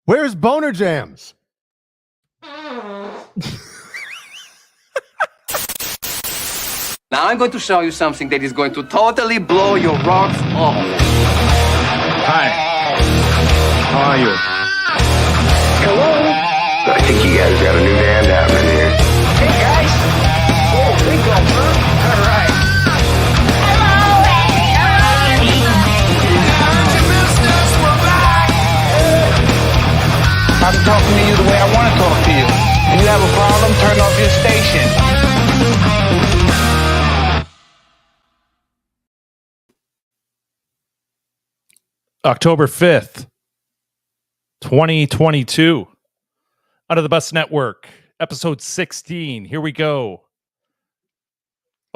Where's BonerJams? Now I'm going to show you something that is going to totally blow your rocks off. Hi. How are you? Hello. I think you guys got a new band happening here. Hey guys. Oh, big one, huh? All right. I'm talking to you the way I want to talk to you. If you have a problem, turn off your station. October 5th, 2022. Under the Bus Network, episode 16. Here we go.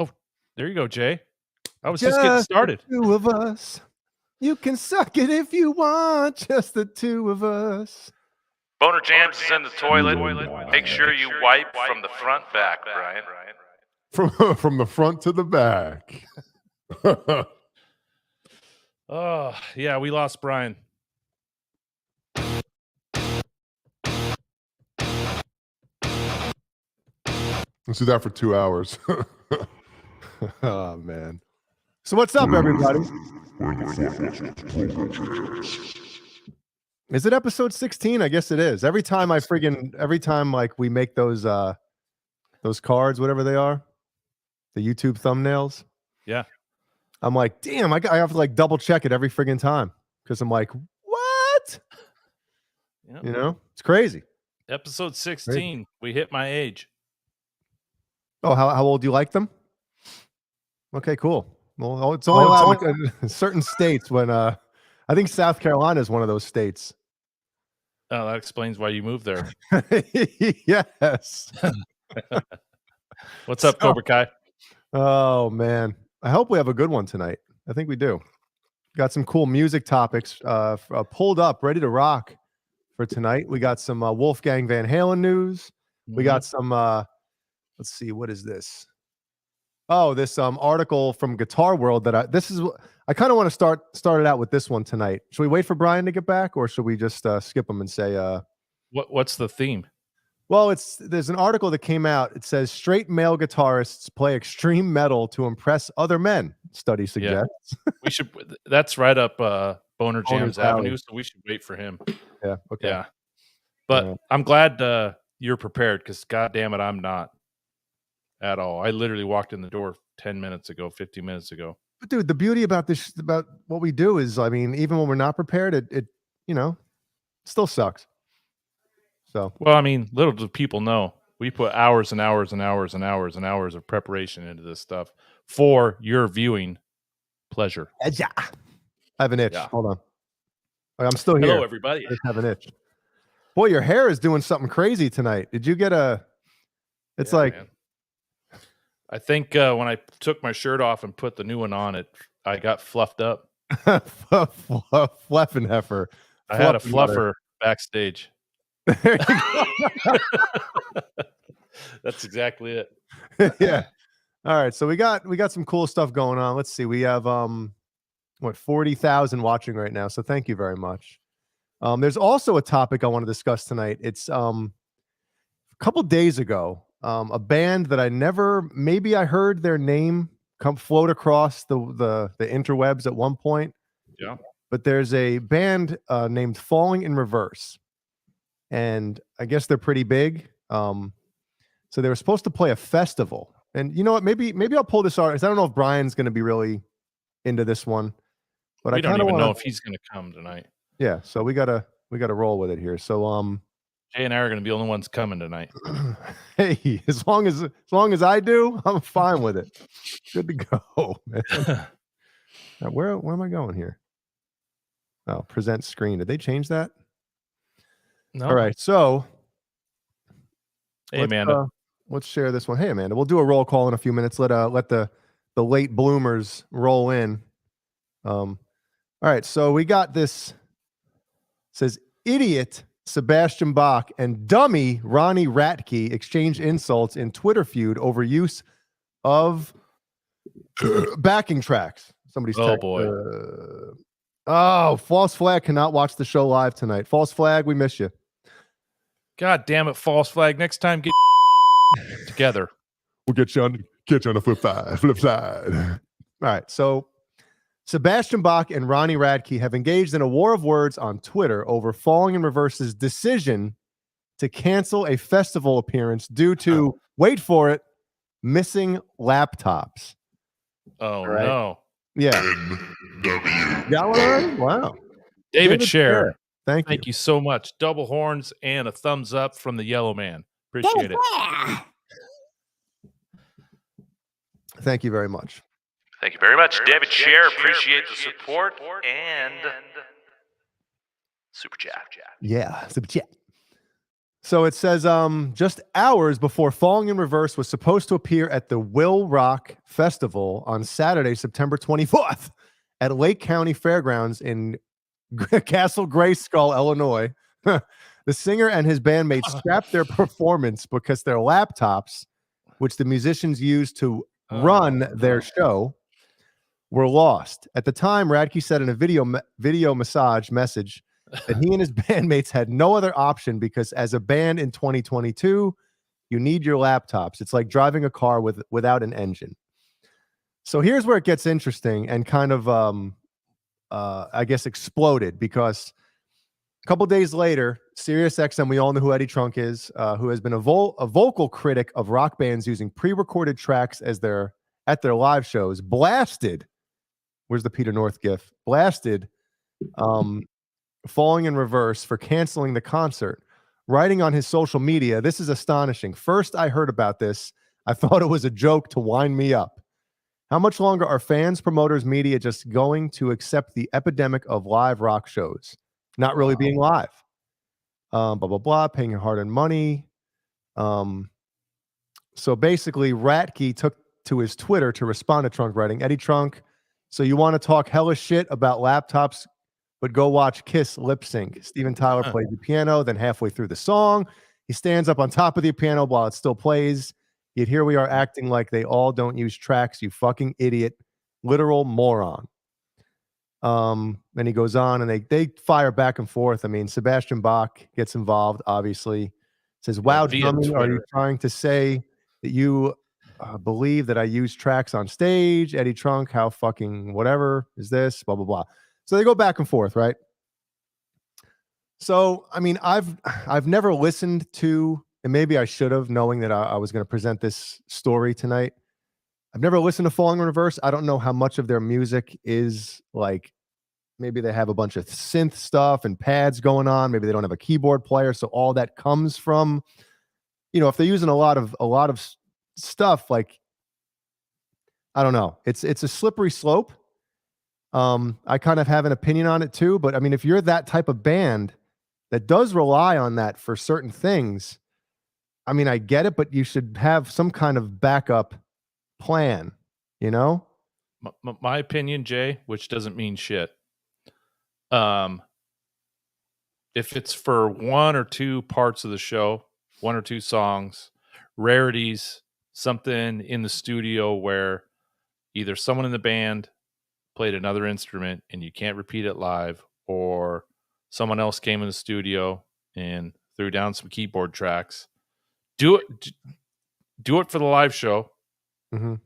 Oh, there you go, Jay. I was just getting started. The two of us. You can suck it if you want. Just the two of us. BonerJams is in the toilet. Make sure you wipe from the front back, Brian. From the front to the back. Oh, yeah, we lost Brian. Let's do that for 2 hours. Oh, man. So what's up, everybody? Is it episode 16? I guess it is. Every time like we make those cards, whatever they are, the YouTube thumbnails. Yeah. I'm like, damn, I have to like double check it every friggin' time because I'm like, what? Yep. You know, it's crazy. Episode 16. We hit my age. Oh, how old do you like them? Okay, cool. Well, it's only allowed in certain states when I think South Carolina is one of those states. Oh, that explains why you moved there. Yes. What's up, Cobra Kai? Oh, man. I hope we have a good one tonight. I think we do. Got some cool music topics pulled up, ready to rock for tonight. We got some Wolfgang Van Halen news. We got some, let's see, what is this? Oh, this article from Guitar World that I kind of want to start it out with this one tonight. Should we wait for Brian to get back, or should we just skip him and say what's the theme? Well, there's an article that came out. It says straight male guitarists play extreme metal to impress other men. Study suggests. Yeah. We should. That's right up BonerJams Avenue, so we should wait for him. Yeah. Okay. Yeah. But I'm glad you're prepared because, God damn it, I'm not at all. I literally walked in the door 10 minutes ago, 15 minutes ago. But dude, the beauty about what we do is, I mean, even when we're not prepared, it still sucks. So, well, I mean, little do people know, we put hours and hours and hours and hours and hours of preparation into this stuff for your viewing pleasure. Yeah. I have an itch. Yeah. Hold on. I'm still here. Hello, everybody. I just have an itch. Boy, your hair is doing something crazy tonight. Did you get it's yeah, like... Man. I think when I took my shirt off and put the new one on I got fluffed up. Fleffenheffer. I had a fluffer backstage. There you go. That's exactly it. Yeah. All right. So we got some cool stuff going on. Let's see. We have 40,000 watching right now. So thank you very much. There's also a topic I want to discuss tonight. It's a couple days ago, a band that maybe I heard their name float across the interwebs at one point. Yeah. But there's a band named Falling in Reverse. And I guess they're pretty big. So they were supposed to play a festival. And you know what? Maybe I'll pull this out. I don't know if Brian's going to be really into this one. But we don't even know if he's going to come tonight. Yeah, so we gotta roll with it here. So Jay and I are going to be the only ones coming tonight. Hey, as long as I do, I'm fine with it. Good to go, man. Where am I going here? Oh, present screen. Did they change that? No. All right, so hey, Amanda. Let's share this one. Hey, Amanda, we'll do a roll call in a few minutes. Let the late bloomers roll in. All right, so we got this. It says idiot Sebastian Bach and dummy Ronnie Ratke exchange insults in Twitter feud over use of backing tracks. Somebody's boy. Oh, False Flag cannot watch the show live tonight. False Flag, we miss you. God damn it, false flag. Next time, get together. We'll get you on the flip side. All right. So Sebastian Bach and Ronnie Radke have engaged in a war of words on Twitter over Falling in Reverse's decision to cancel a festival appearance due to, wait for it, missing laptops. Oh, right. no. Yeah. Got one already? Wow. David Scher. Thank you so much. Double horns and a thumbs up from the Yellow Man. Appreciate it. Thank you very much. Thank you very much, David Scher. Appreciate the support and super chat. Yeah. Super chat. So it says, just hours before Falling in Reverse was supposed to appear at the Will Rock Festival on Saturday, September 24th at Lake County Fairgrounds in Castle Grayskull, Illinois, the singer and his bandmates scrapped their performance because their laptops, which the musicians used to run their show, were lost. At the time, Radke said in a video message message that he and his bandmates had no other option because as a band in 2022, you need your laptops. It's like driving a car without an engine. So here's where it gets interesting and kind of, I guess, exploded because a couple days later, SiriusXM, we all know who Eddie Trunk is, who has been a vocal critic of rock bands using pre-recorded tracks at their live shows, blasted. Where's the Peter North gif? Blasted. Falling in Reverse for canceling the concert, writing on his social media, "This is astonishing. First I heard about this, I thought it was a joke to wind me up. How much longer are fans, promoters, media just going to accept the epidemic of live rock shows not really being live? Blah, blah, blah, paying your hard-earned money." So basically, Radke took to his Twitter to respond to Trunk, writing, "Eddie Trunk, so you want to talk hellish shit about laptops, but go watch Kiss lip sync. Steven Tyler plays the piano, then halfway through the song, he stands up on top of the piano while it still plays. Yet here we are acting like they all don't use tracks, you fucking idiot. Literal moron." Then he goes on and they fire back and forth. I mean, Sebastian Bach gets involved, obviously. Says, "Wow, dummy, are you trying to say that you believe that I use tracks on stage? Eddie Trunk, how fucking whatever is this? Blah, blah, blah." So they go back and forth, right? So, I mean, I've never listened to, and maybe I should have, knowing that I was going to present this story tonight. I've never listened to Falling in Reverse. I don't know how much of their music is like, maybe they have a bunch of synth stuff and pads going on. Maybe they don't have a keyboard player. So all that comes from, if they're using a lot of stuff, like, I don't know. It's a slippery slope. I kind of have an opinion on it too, but I mean, if you're that type of band that does rely on that for certain things, I mean, I get it, but you should have some kind of backup plan, My opinion, Jay, which doesn't mean shit. If it's for one or two parts of the show, one or two songs, rarities, something in the studio where either someone in the band played another instrument and you can't repeat it live, or someone else came in the studio and threw down some keyboard tracks, do it for the live show. Mm-hmm.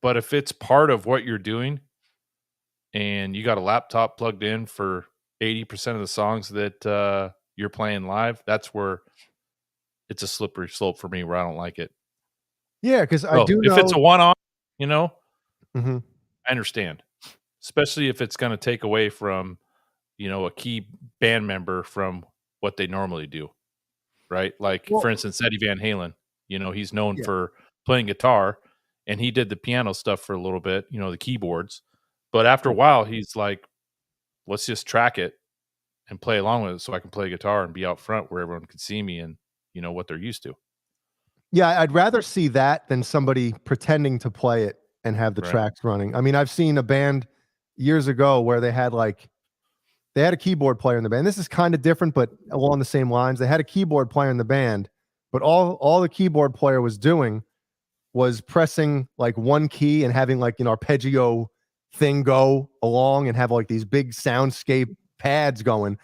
But if it's part of what you're doing and you got a laptop plugged in for 80% of the songs that you're playing live, that's where it's a slippery slope for me, where I don't like it. Yeah, because I do know if it's a one-off, mm-hmm. I understand. Especially if it's going to take away from, a key band member from what they normally do, right? Like, for instance, Eddie Van Halen, he's known for playing guitar, and he did the piano stuff for a little bit, the keyboards. But after a while, he's like, let's just track it and play along with it so I can play guitar and be out front where everyone can see me and, what they're used to. Yeah, I'd rather see that than somebody pretending to play it and have the tracks running. I mean, I've seen a band years ago where they had a keyboard player in the band. This is kind of different, but along the same lines. They had a keyboard player in the band, but all the keyboard player was doing was pressing like one key and having like an arpeggio thing go along and have like these big soundscape pads going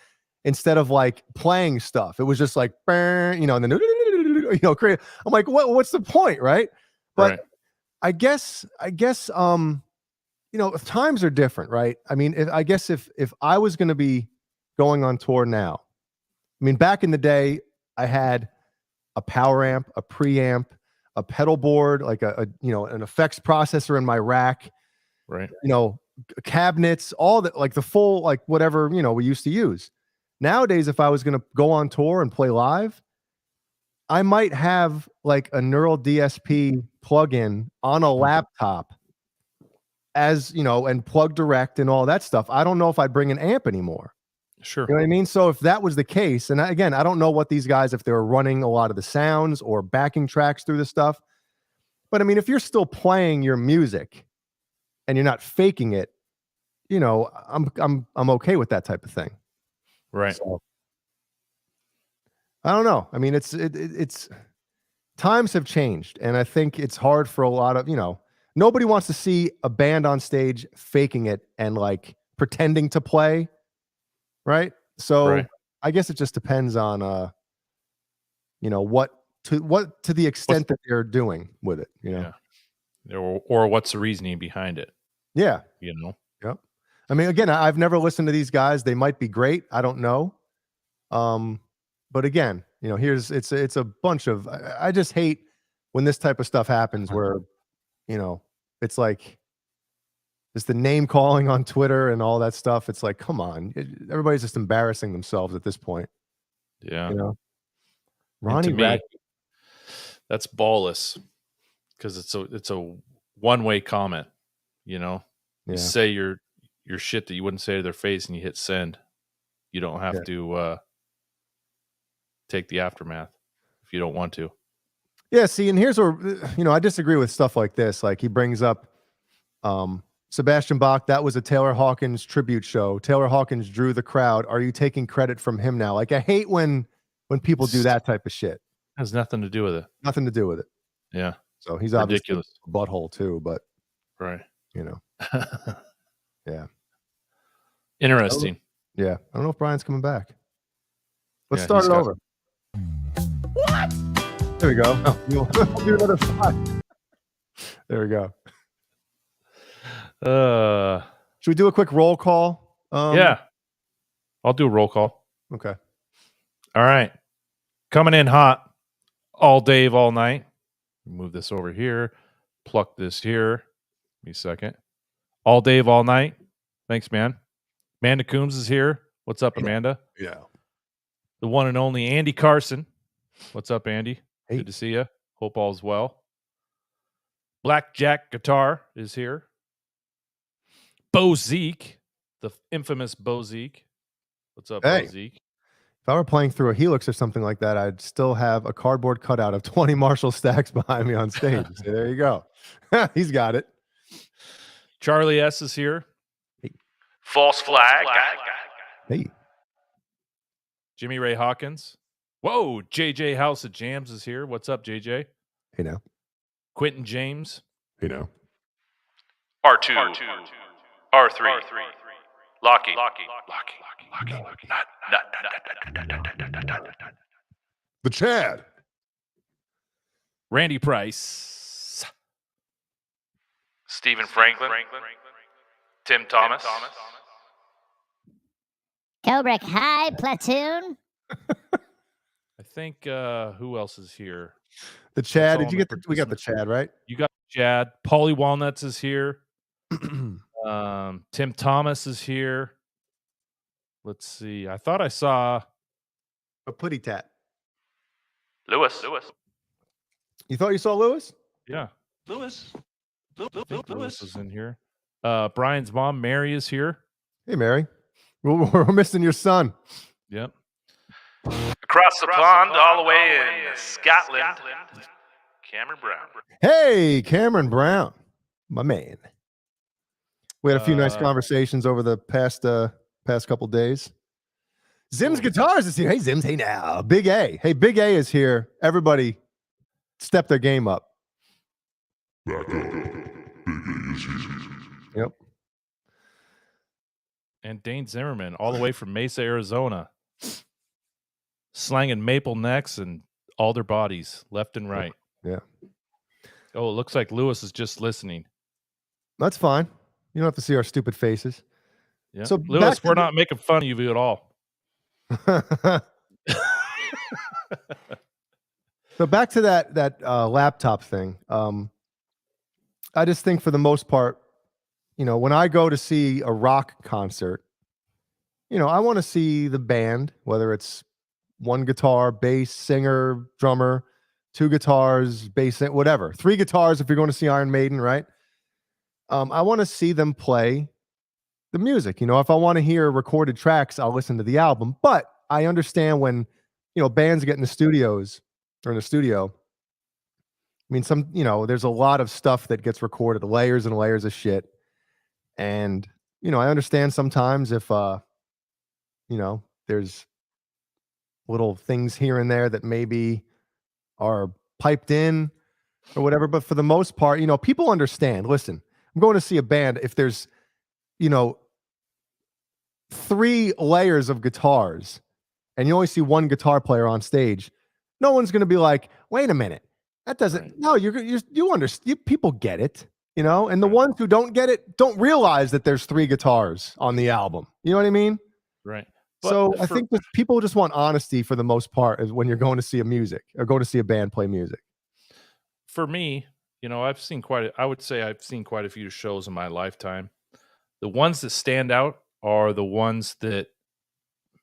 instead of like playing stuff. It was just like, and then, create. I'm like, what's the point, right? But Right. I guess, times are different, right? I mean, if I was going to be going on tour now, I mean, back in the day, I had a power amp, a preamp, a pedal board, like an effects processor in my rack, Right. cabinets, all that, like the full, like whatever, we used to use. Nowadays, if I was going to go on tour and play live, I might have like a Neural DSP plugin on a laptop and plug direct and all that stuff. I don't know if I'd bring an amp anymore. Sure. You know what I mean? So if that was the case, and again, I don't know what these guys, if they were running a lot of the sounds or backing tracks through the stuff, but I mean, if you're still playing your music and you're not faking it, I'm okay with that type of thing. Right. So, I don't know. I mean, it's times have changed, and I think it's hard for a lot of, nobody wants to see a band on stage faking it and like pretending to play. Right. So Right. I guess it just depends on, what to the extent that they're doing with it, Yeah. Or what's the reasoning behind it? Yeah. Yep. I mean, again, I've never listened to these guys. They might be great. I don't know. But again, it's a bunch of, I just hate when this type of stuff happens where, it's like, it's the name calling on Twitter and all that stuff. It's like, come on, everybody's just embarrassing themselves at this point. Yeah. Ronnie to me, Rack. that's ballless because it's a one-way comment. You say your shit that you wouldn't say to their face, and you hit send. You don't have to take the aftermath if you don't want to. Yeah. See, and here's where I disagree with stuff like this. Like he brings up Sebastian Bach. That was a Taylor Hawkins tribute show. Taylor Hawkins drew the crowd. Are you taking credit from him now? Like I hate when people do that type of shit. Has nothing to do with it. Nothing to do with it. Yeah. So he's obviously ridiculous. a butthole too, but Right. Yeah. Interesting. Yeah. I don't know if Brian's coming back. Let's Yeah, start he's it got- over. What? There we go. We'll do another 5. There we go. Should we do a quick roll call? Yeah. I'll do a roll call. Okay. All right. Coming in hot all Dave, all night. Move this over here. Pluck this here. Give me a second. All Dave, all night. Thanks, man. Amanda Coombs is here. What's up, Amanda? Yeah. The one and only Andy Carson. What's up, Andy? Hey. Good to see you. Hope all's well. Blackjack Guitar is here. Bo Zeke, the infamous Bo Zeke. What's up, Hey. Bo Zeke? If I were playing through a Helix or something like that, I'd still have a cardboard cutout of 20 Marshall stacks behind me on stage. So there you go. He's got it. Charlie S is here. Hey. False flag. Hey. Jimmy Ray Hawkins. Whoa, JJ House of Jams is here. What's up, JJ? Hey now. Quentin James. Hey now. R2. R3. Lockie. The Chad. Randy Price. Stephen Franklin. Tim Thomas. Kubrick, hi, platoon. I think who else is here? The Chad. That's Did you all get the we got the Chad, right? You got Chad. Paulie Walnuts is here. Tim Thomas is here. Let's see. I thought I saw A putty tat. Lewis. You thought you saw Lewis? Yeah. Lewis is in here. Brian's mom, Mary, is here. Hey, Mary. We're missing your son. Yep. Across the pond, all the way in Scotland, Cameron Brown. Hey, Cameron Brown, my man. We had a few nice conversations over the past couple days. Zim's Guitars is here. Hey, Zims. Hey, now. Big A. Hey, Big A is here. Everybody step their game up. Yep. And Dane Zimmerman, all the way from Mesa, Arizona, slanging maple necks and alder bodies left and right. Yeah. Oh, it looks like Lewis is just listening. That's fine. You don't have to see our stupid faces. Yeah. So Lewis, back to we're not making fun of you at all. So back to that laptop thing. I just think for the most part, when I go to see a rock concert, I want to see the band, whether it's one guitar, bass, singer, drummer, two guitars, bass, whatever, three guitars if you're going to see Iron Maiden, right? I want to see them play the music. If I want to hear recorded tracks, I'll listen to the album. But I understand when, bands get in the studios or in the studio. I mean, there's a lot of stuff that gets recorded, layers and layers of shit. And, I understand sometimes if, there's little things here and there that maybe are piped in or whatever. But for the most part, people understand. Listen, I'm going to see a band. If there's, 3 layers of guitars and you only see one guitar player on stage, no one's going to be like, wait a minute. That doesn't, Right. no, you understand. People get it, and the ones who don't get it don't realize that there's 3 guitars on the album. You know what I mean? Right. So I think that people just want honesty for the most part when you're going to see going to see a band play music. For me, I would say I've seen quite a few shows in my lifetime. The ones that stand out are the ones that,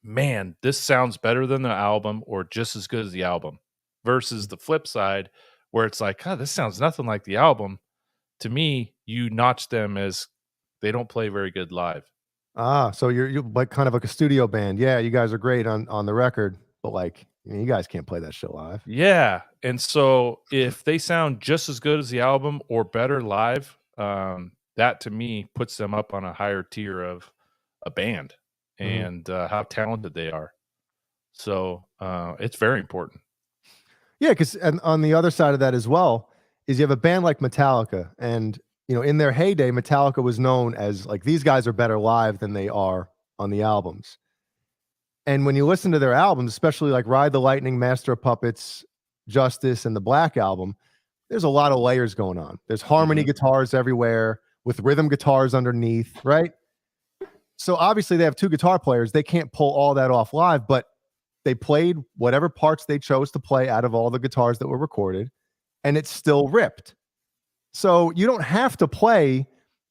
man, this sounds better than the album or just as good as the album, versus the flip side where it's like, God, this sounds nothing like the album. To me, you notch them as they don't play very good live. So you're like kind of like a studio band. Yeah, you guys are great on the record, but like you guys can't play that shit live. Yeah. And so if they sound just as good as the album or better live, that to me puts them up on a higher tier of a band and how talented they are. So it's very important. Yeah, because on the other side of that as well is you have a band like Metallica, and in their heyday, Metallica was known as like these guys are better live than they are on the albums. And when you listen to their albums, especially like Ride the Lightning, Master of Puppets, Justice, and the Black Album, there's a lot of layers going on. There's harmony guitars everywhere with rhythm guitars underneath, right? So obviously they have 2 guitar players. They can't pull all that off live, but they played whatever parts they chose to play out of all the guitars that were recorded, and it still ripped. So you don't have to play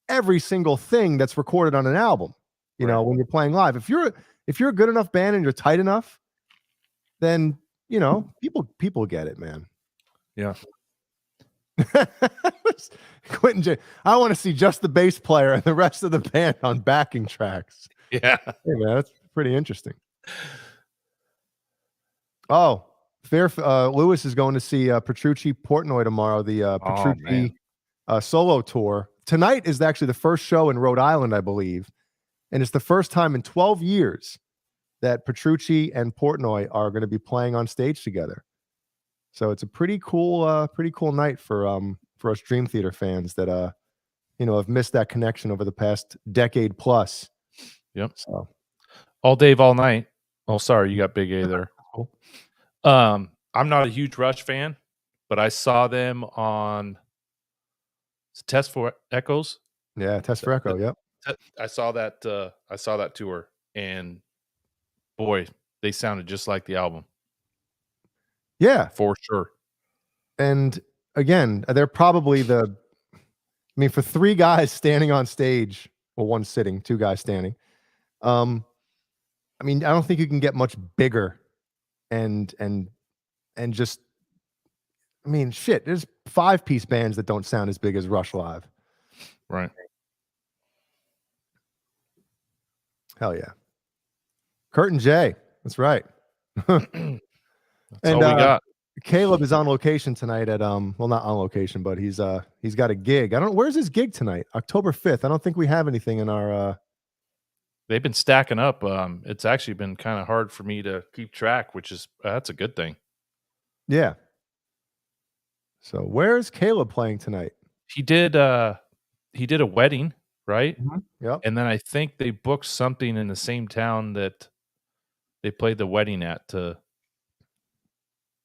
every single thing that's recorded on an album, when you're playing live. If you're a good enough band and you're tight enough, then, people get it, man. Yeah. Quentin J. I want to see just the bass player and the rest of the band on backing tracks. Yeah. Hey, man, that's pretty interesting. Oh, Lewis is going to see Petrucci Portnoy tomorrow, the Petrucci solo tour. Tonight is actually the first show in Rhode Island, I believe. And it's the first time in 12 years that Petrucci and Portnoy are going to be playing on stage together. So it's a pretty cool night for us Dream Theater fans that have missed that connection over the past decade plus. Yep. So All Dave, all night. Oh, sorry, you got Big A there. Cool. I'm not a huge Rush fan, but I saw them on Test for Echoes. Yeah, Test for Echo. Yep. I saw that tour, and boy, they sounded just like the album. Yeah, for sure. And again, they're probably for 3 guys standing on stage, well, 1 sitting, 2 guys standing. I don't think you can get much bigger and just, shit, there's 5-piece bands that don't sound as big as Rush live. Right. Hell yeah. Kurt and Jay. That's right. That's all we got. Caleb is on location tonight at well, not on location, but he's got a gig. Where's his gig tonight? October 5th. I don't think we have anything in our They've been stacking up. It's actually been kind of hard for me to keep track, which is that's a good thing. Yeah. So where's Caleb playing tonight? He did a wedding, right? Yep. And then I think they booked something in the same town that they played the wedding at to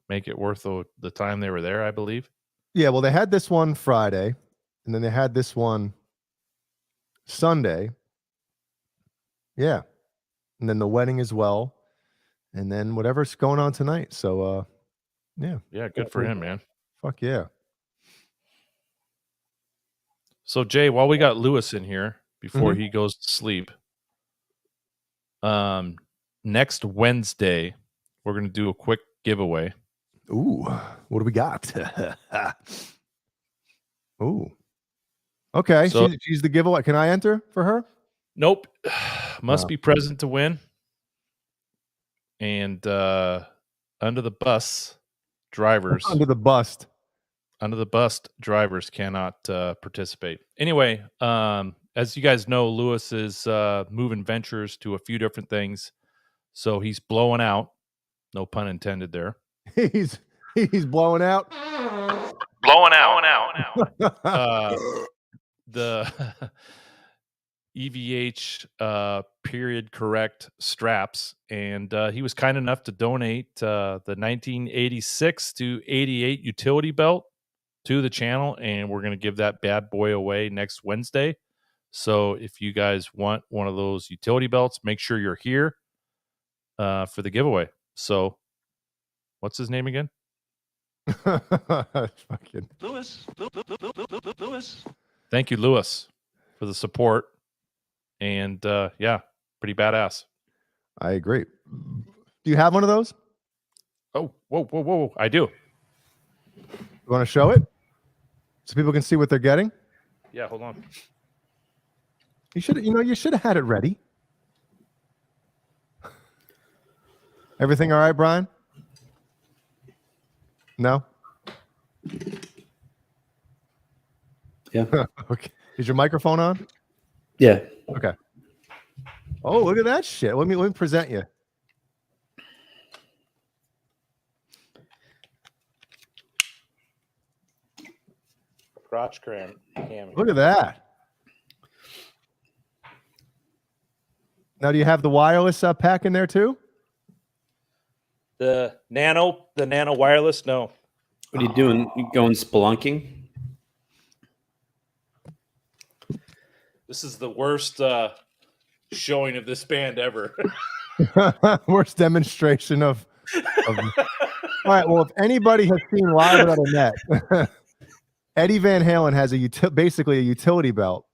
make it worth the time they were there, I believe. Yeah, well, they had this one Friday, and then they had this one Sunday. Yeah. And then the wedding as well. And then whatever's going on tonight. So yeah. Yeah, good for him, man. Fuck yeah. So Jay, while we got Lewis in here before he goes to sleep, next Wednesday we're gonna do a quick giveaway. Ooh, what do we got? Ooh. Okay, So- she's the giveaway. Can I enter for her? Nope. Must No. be present to win. And under the bus drivers Under the bust. Drivers cannot participate. Anyway, as you guys know, Lewis is moving ventures to a few different things. So he's blowing out. No pun intended there. He's blowing out. Blowing out. The EVH period correct straps, and he was kind enough to donate the 1986 to 88 utility belt to the channel, and we're going to give that bad boy away next Wednesday. So if you guys want one of those utility belts, make sure you're here for the giveaway. So what's his name again? Fucking Lewis. Thank you, Lewis, for the support. And yeah, pretty badass. I agree. Do you have one of those? Oh, whoa. I do. You want to show it so people can see what they're getting? Yeah, hold on. You should have had it ready. Everything all right, Brian? No? Yeah. Okay. Is your microphone on? Yeah. Okay. Oh, look at that shit. Let me present you. Crotch cam. Look at that. Now, do you have the wireless pack in there too? The nano wireless. No, What are you doing? You going spelunking? this is the worst showing of this band ever. Worst demonstration of. All right. Well, if anybody has seen Live Without a Net, Eddie Van Halen has basically a utility belt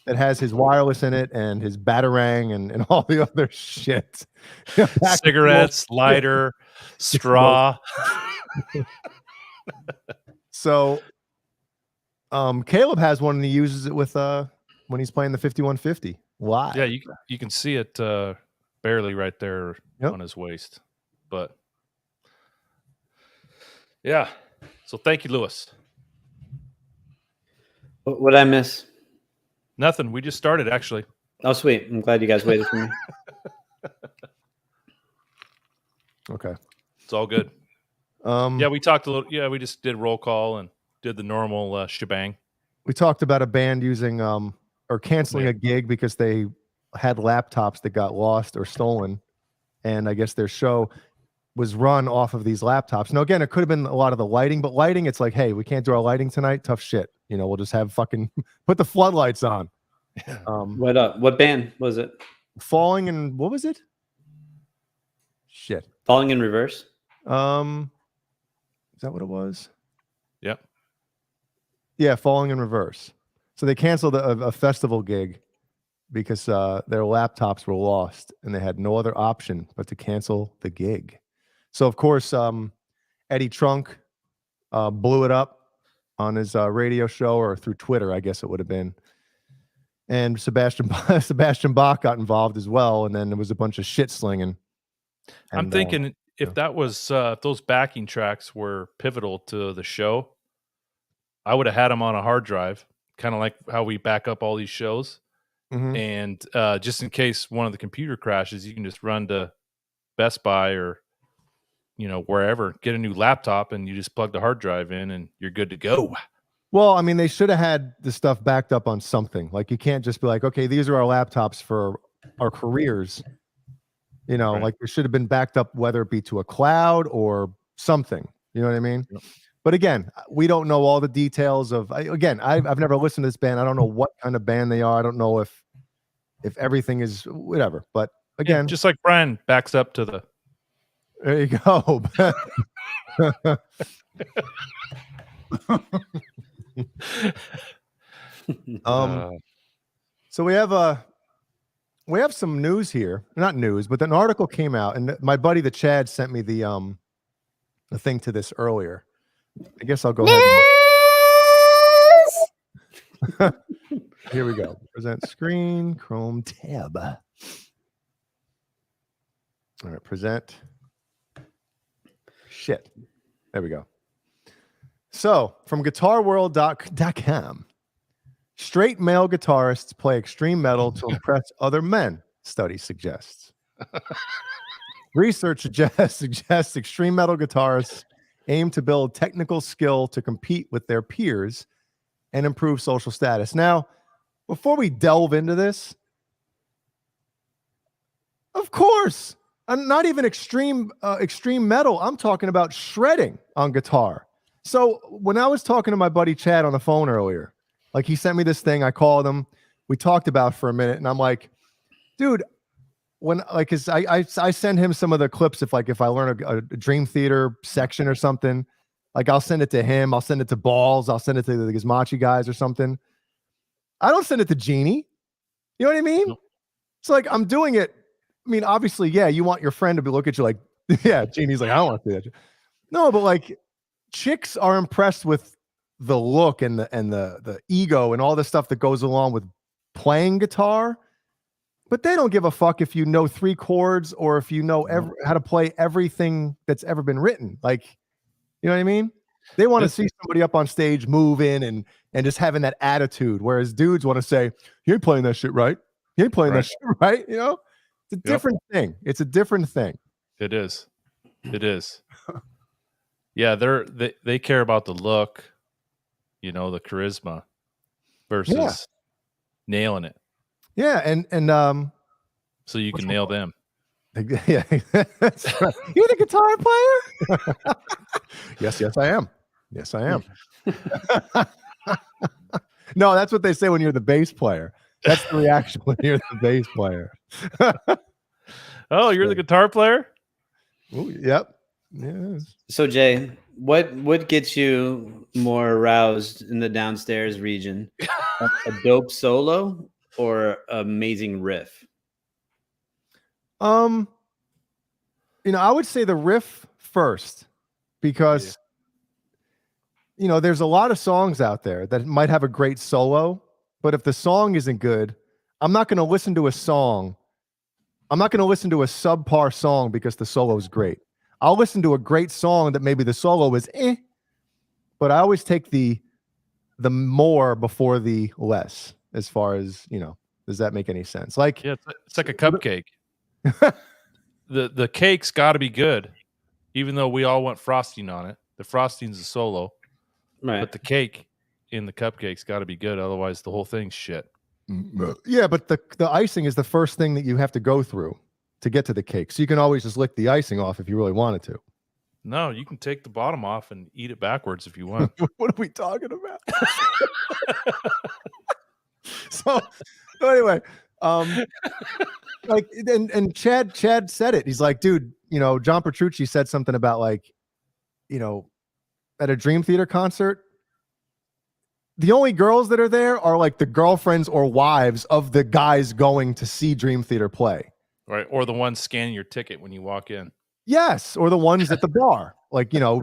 that has his wireless in it and his batarang and all the other shit. Cigarettes, lighter, straw. So, Caleb has one and he uses it with when he's playing the 5150 live. Yeah, you can see it barely right there Yep. on his waist, but yeah. So thank you, Lewis. What did I miss? Nothing. We just started actually. Oh, sweet. I'm glad you guys waited for me. Okay. It's all good. Yeah, we talked a little. Yeah, we just did roll call and did the normal shebang. We talked about a band using or canceling a gig because they had laptops that got lost or stolen, and I guess their show was run off of these laptops. Now, again, it could have been a lot of the lighting, but lighting, it's like, hey, we can't do our lighting tonight. Tough shit. We'll just have fucking put the floodlights on. What band was it? Falling and what was it? Shit. Falling in Reverse? Is that what it was? Yep. Yeah, Falling in Reverse. So they canceled a festival gig because their laptops were lost and they had no other option but to cancel the gig. So of course, Eddie Trunk blew it up on his radio show or through Twitter, I guess it would have been. And Sebastian Bach got involved as well, and then there was a bunch of shit slinging. I'm thinking if that was if those backing tracks were pivotal to the show, I would have had them on a hard drive, kind of like how we back up all these shows. Mhm. And just in case one of the computer crashes, you can just run to Best Buy or wherever, get a new laptop, and you just plug the hard drive in, and you're good to go. Well, I mean, they should have had the stuff backed up on something. Like, you can't just be like, okay, these are our laptops for our careers. You know, Right. like it should have been backed up, whether it be to a cloud or something. You know what I mean? Yep. But again, we don't know all the details of. I've never listened to this band. I don't know what kind of band they are. I don't know if everything is whatever. But Yeah, again, just like Brian backs up to the. there you go. So we have some news here. Not news, but an article came out, and my buddy the Chad sent me the thing to this earlier. I guess I'll go ahead. Here we go. Present screen, Chrome tab. All right, present. Shit. There we go. So, from guitarworld.com, straight male guitarists play extreme metal to impress other men, study suggests. Research suggests extreme metal guitarists aim to build technical skill to compete with their peers and improve social status. Now, before we delve into this, of course, I'm not even extreme metal. I'm talking about shredding on guitar. So when I was talking to my buddy Chad on the phone earlier, like he sent me this thing, I called him, we talked about it for a minute, and I'm like, dude, when like I send him some of the clips if I learn a Dream Theater section or something, like I'll send it to him, I'll send it to Balls, I'll send it to the Gizmachi guys or something. I don't send it to Jeannie. You know what I mean? Nope. It's like I'm doing it. I mean, obviously, yeah, you want your friend to look at you like, yeah, Jeannie's like, I don't want to do that. No, but like chicks are impressed with the look and the ego and all the stuff that goes along with playing guitar, but they don't give a fuck if you know 3 chords or if you know how to play everything that's ever been written. Like, you know what I mean? They want to see somebody up on stage moving and just having that attitude, whereas dudes want to say, you ain't playing that shit right. You ain't playing that shit right. You know, it's a different thing. It's a different thing. It is. It is. Yeah, they care about the look, you know, the charisma versus nailing it. Yeah, and so you can nail them. Yeah, that's right. You're the guitar player? Yes, I am. Yes, I am. No, that's what they say when you're the bass player. That's the reaction when you're the bass player. Oh, you're the guitar player? Ooh, yep. Yes. So Jay, what gets you more aroused in the downstairs region? A dope solo or amazing riff? You know, I would say the riff first because you know, there's a lot of songs out there that might have a great solo, but if the song isn't good, I'm not going to listen to a song. I'm not going to listen to a subpar song because the solo is great. I'll listen to a great song that maybe the solo is but I always take the more before the less, as far as, you know, does that make any sense? Like, yeah, it's like a cupcake. The cake's got to be good, even though we all want frosting on it. The frosting's a solo, Right? but the cake in the cupcake's got to be good. Otherwise, the whole thing's shit. Yeah, but the icing is the first thing that you have to go through to get to the cake. So you can always just lick the icing off if you really wanted to. No, you can take the bottom off and eat it backwards if you want. What are we talking about? So anyway, like, and Chad said it. He's like, dude, you know, John Petrucci said something about, like, you know, at a Dream Theater concert, the only girls that are there are like the girlfriends or wives of the guys going to see Dream Theater play. Right. Or the ones scanning your ticket when you walk in. Yes. Or the ones at the bar, like, you know,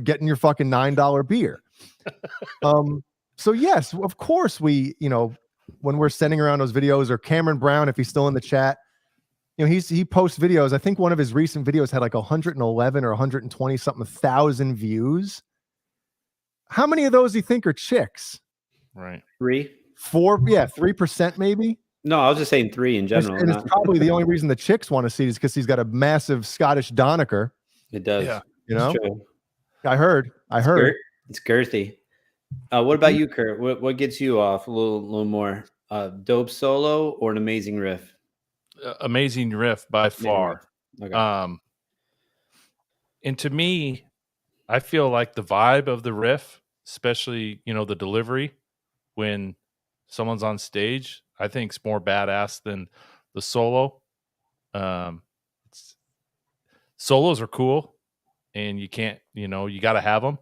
getting your fucking $9 beer. So yes, of course we, you know, when we're sending around those videos, or Cameron Brown, if he's still in the chat, you know, he posts videos. I think one of his recent videos had like 111 or 120 something thousand views. How many of those do you think are chicks? Right. 3? 4? Yeah, 3% maybe. No, I was just saying 3 in general. And it's probably the only reason the chicks want to see it is because he's got a massive Scottish Donecker. It does. Yeah. You know, It's true. I heard. It's girthy. What about you, Kurt? What gets you off a little more? Dope solo or an amazing riff? Amazing riff by far. Okay. And to me, I feel like the vibe of the riff, especially, the delivery when someone's on stage, I think it's more badass than the solo. Solos are cool and you can't, you got to have them.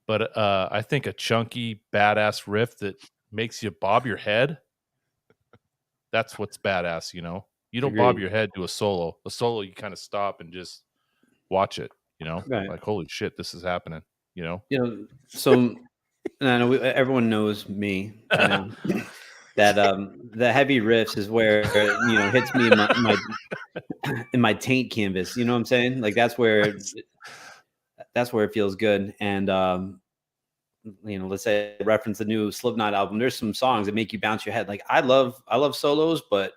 But I think a chunky, badass riff that makes you bob your head, that's what's badass, You don't bob Agreed. your head to a solo. A solo, you kind of stop and just watch it, Right. like, holy shit, this is happening, So and I know everyone knows me by now. That the heavy riffs is where hits me in my taint canvas. You know what I'm saying? Like that's where it feels good. And let's say reference the new Slipknot album. There's some songs that make you bounce your head. Like I love solos, but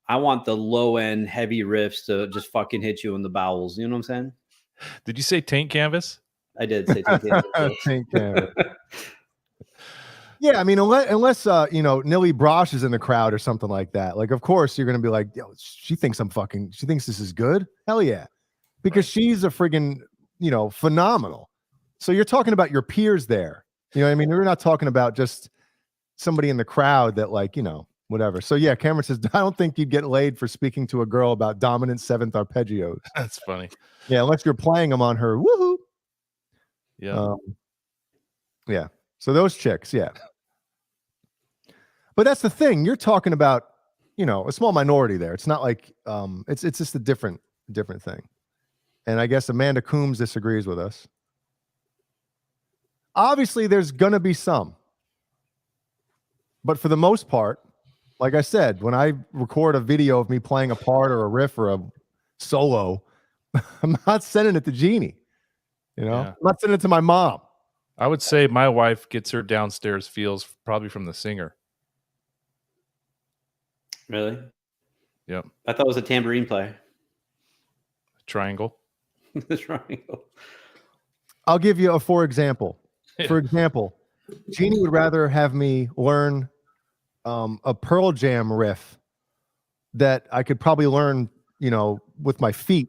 I want the low end heavy riffs to just fucking hit you in the bowels. You know what I'm saying? Did you say taint canvas? I did say taint canvas. Taint canvas. Yeah, I mean, unless Nilly Brosh is in the crowd or something like that. Like, of course, you're gonna be like, yo, she thinks this is good. Hell yeah, because she's a friggin' phenomenal. So you're talking about your peers there. You know what I mean? We're not talking about just somebody in the crowd that whatever. So yeah, Cameron says, I don't think you'd get laid for speaking to a girl about dominant seventh arpeggios. That's funny. Yeah, unless you're playing them on her. Woohoo. Yeah. Yeah. So those chicks, yeah. But that's the thing. You're talking about, a small minority there. It's not like it's just a different thing. And I guess Amanda Coombs disagrees with us. Obviously, there's gonna be some. But for the most part, like I said, when I record a video of me playing a part or a riff or a solo, I'm not sending it to Jeannie. I'm not sending it to my mom. I would say my wife gets her downstairs feels probably from the singer. Really? Yep. I thought it was a tambourine player. Triangle. The triangle. I'll give you a for example. For example, Jeannie would rather have me learn a Pearl Jam riff that I could probably learn, with my feet,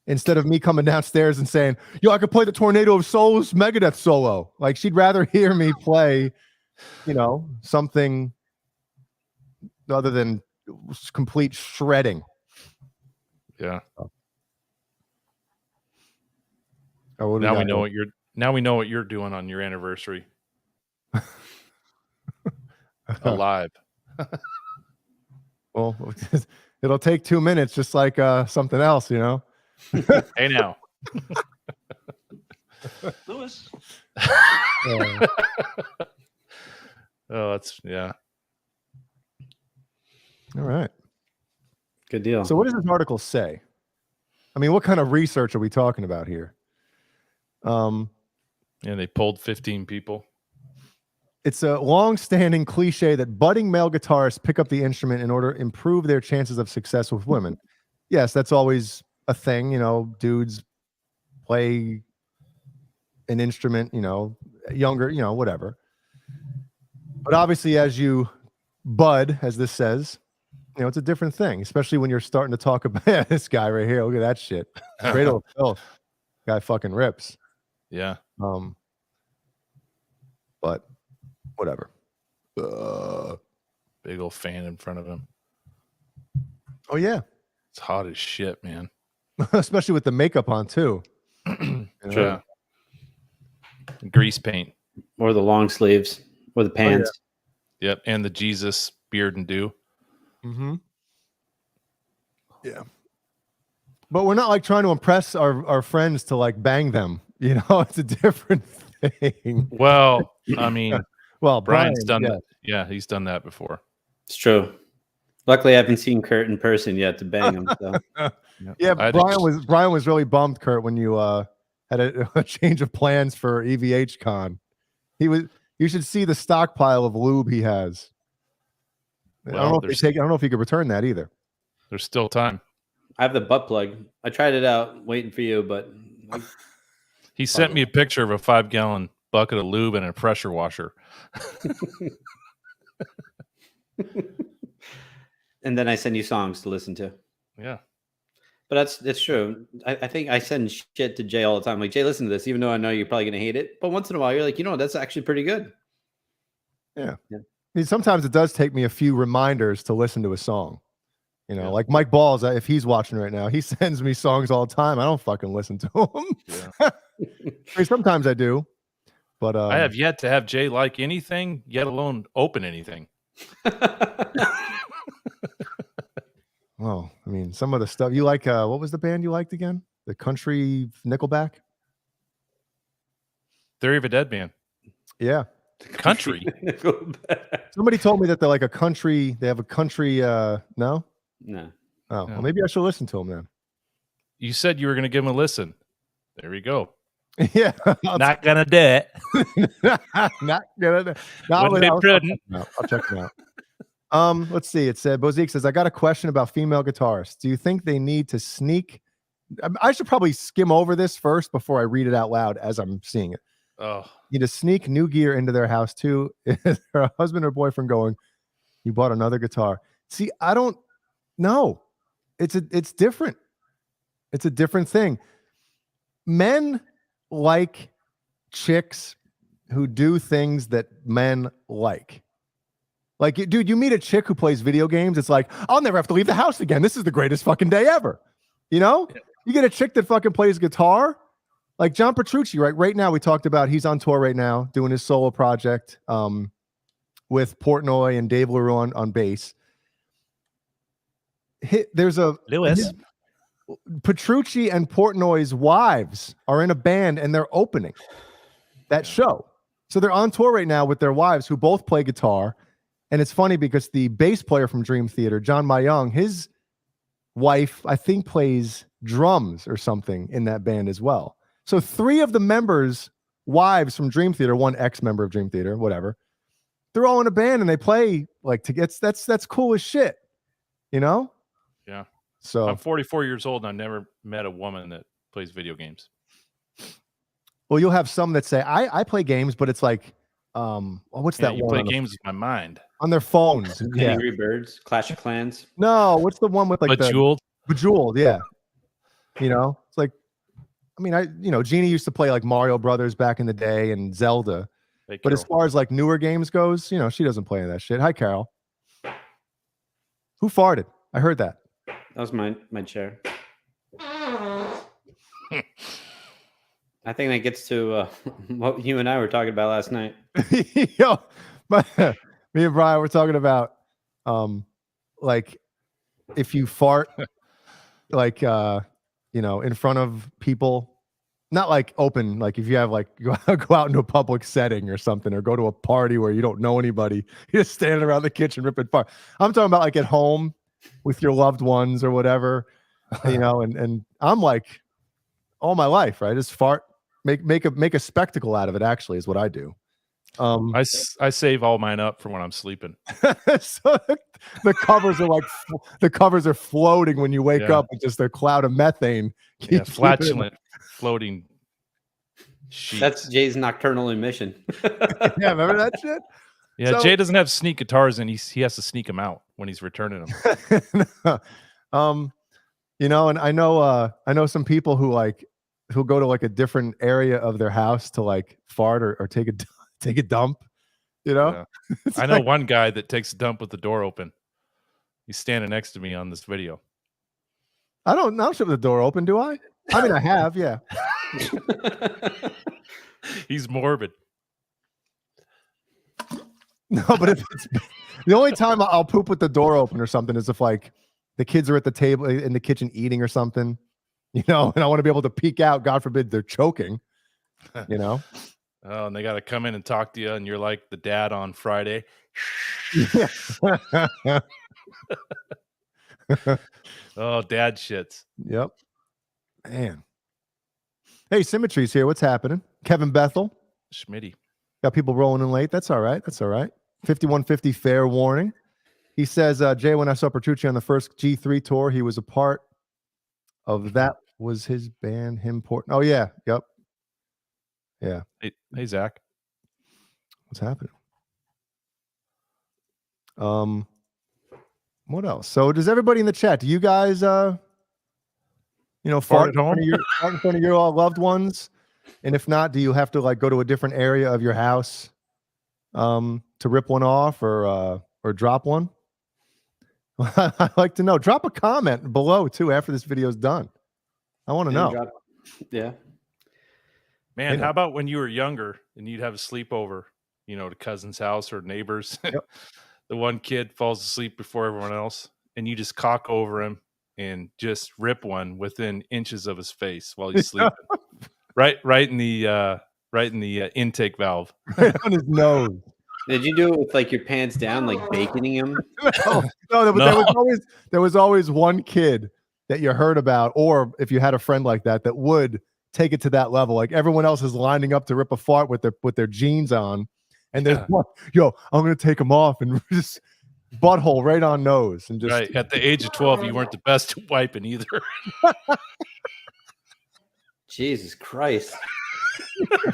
instead of me coming downstairs and saying, yo, I could play the Tornado of Souls Megadeth solo. Like, she'd rather hear me play, something other than complete shredding. Yeah. Oh, now we know what you're doing on your anniversary. Alive. Well, it'll take 2 minutes, just like something else, Hey now. Lewis. Oh, that's yeah. All right. Good deal. So what does this article say? I mean, what kind of research are we talking about here? Yeah, they polled 15 people. It's a long-standing cliche that budding male guitarists pick up the instrument in order to improve their chances of success with women. Yes, that's always a thing. Dudes play an instrument, younger, whatever. But obviously, as you bud, as this says, it's a different thing, especially when you're starting to talk about this guy right here. Look at that shit. Cradle of Filth. Guy fucking rips. Yeah. But whatever. Big old fan in front of him. Oh yeah. It's hot as shit, man. Especially with the makeup on too. Yeah. Grease paint. Or the long sleeves. Or the pants. Oh, yeah. Yep. And the Jesus beard and dew. Mm-hmm. Yeah. But we're not like trying to impress our friends to like bang them. It's a different thing. Well, I mean, Brian's done that. that. Yeah, he's done that before. It's true. Luckily, I haven't seen Kurt in person yet to bang him. So. Yeah, Brian was really bummed, Kurt, when you had a change of plans for EVH Con. You should see the stockpile of lube he has. Well, I don't know if he could return that either. There's still time. I have the butt plug. I tried it out, waiting for you, but he sent me a picture of a 5-gallon bucket of lube and a pressure washer. And then I send you songs to listen to. Yeah. But that's true. I think I send shit to Jay all the time. Like, Jay, listen to this, even though I know you're probably gonna hate it. But once in a while, you're like, that's actually pretty good. Yeah. I mean, sometimes it does take me a few reminders to listen to a song. Like Mike Balls, if he's watching right now, he sends me songs all the time. I don't fucking listen to them. Yeah. I mean, sometimes I do, but I have yet to have Jay like anything, yet alone open anything. Well, I mean, some of the stuff you like. What was the band you liked again? The country Nickelback. Theory of a Dead Man. Yeah. Country. Somebody told me that they're like a country. They have a country. No. No. Oh, well, maybe I should listen to them then. You said you were going to give him a listen. There we go. Yeah. Not gonna do it. Not gonna. I'll check them out. Let's see. It said Bozique says, I got a question about female guitarists. Do you think they need to sneak? I should probably skim over this first before I read it out loud as I'm seeing it. Oh, Need to sneak new gear into their house too. Is her husband or boyfriend going, you bought another guitar? See, I don't know. It's different. It's a different thing. Men like chicks who do things that men like. Like, dude, you meet a chick who plays video games. It's like, I'll never have to leave the house again. This is the greatest fucking day ever. You get a chick that fucking plays guitar. Like John Petrucci, right now, we talked about he's on tour right now doing his solo project with Portnoy and Dave LaRue on bass. Petrucci and Portnoy's wives are in a band and they're opening that show. So they're on tour right now with their wives who both play guitar. And it's funny because the bass player from Dream Theater, John Mayung, his wife, I think, plays drums or something in that band as well. So 3 of the members' wives from Dream Theater, one ex-member of Dream Theater, whatever, they're all in a band and they play like that's cool as shit, Yeah. So I'm 44 years old and I've never met a woman that plays video games. Well, you'll have some that say, I play games, but it's like, what's that you one? play games with my mind. On their phones. Yeah. Angry Birds, Clash of Clans. No, what's the one with like Bejeweled? Bejeweled, yeah. It's like, I mean, Jeannie used to play like Mario Brothers back in the day and Zelda. Hey, but as far as like newer games goes, she doesn't play any of that shit. Hi, Carol. Who farted? I heard that. That was my chair. I think that gets to what you and I were talking about last night. Yo, me and Brian were talking about like if you fart like in front of people, not like open, like if you have like go out into a public setting or something, or go to a party where you don't know anybody, you're just standing around the kitchen ripping fart. I'm talking about like at home with your loved ones or whatever, and I'm like all my life, right? Just fart, make a spectacle out of it, actually, is what I do. I save all mine up for when I'm sleeping. So the covers are floating when you wake up with just a cloud of methane. Yeah, flatulent floating sheet. That's Jay's nocturnal emission. Yeah, remember that shit? Yeah, so, Jay doesn't have sneak guitars and he has to sneak them out when he's returning them. And I know some people who'll go to like a different area of their house to like fart or take a dump, Yeah. I know one guy that takes a dump with the door open. He's standing next to me on this video. I don't ship the door open, do I? I mean, I have, yeah. He's morbid. No, but if it's the only time I'll poop with the door open or something is if like the kids are at the table in the kitchen eating or something, and I want to be able to peek out. God forbid they're choking, Oh, and they got to come in and talk to you, and you're like the dad on Friday. Oh, dad shits. Yep. Man. Hey, Symmetry's here. What's happening? Kevin Bethel. Schmitty. Got people rolling in late. That's all right. 5150 fair warning. He says, Jay, when I saw Petrucci on the first G3 tour, he was a part of that. Was his band, him, Port? Oh, yeah. Yep. Yeah. Hey, Zach. What's happening? What else? So does everybody in the chat, do you guys fart Fart at home? fart in front of your loved ones? And if not, do you have to like go to a different area of your house to rip one off or drop one? I'd like to know. Drop a comment below too after this video is done. I want to know. Yeah. Man, know. how about when you were younger and you'd have a sleepover, to cousin's house or neighbors? Yep. The one kid falls asleep before everyone else, and you just cock over him and just rip one within inches of his face while he's sleeping. right in the intake valve. Right on his nose. Did you do it with like your pants down, like baconing him? No, but there was always one kid that you heard about, or if you had a friend like that would take it to that level. Like everyone else is lining up to rip a fart with their jeans on, and there's one, I'm gonna take them off and just butthole right on nose and just Right. At the age of 12, you weren't the best at wiping either. Jesus Christ.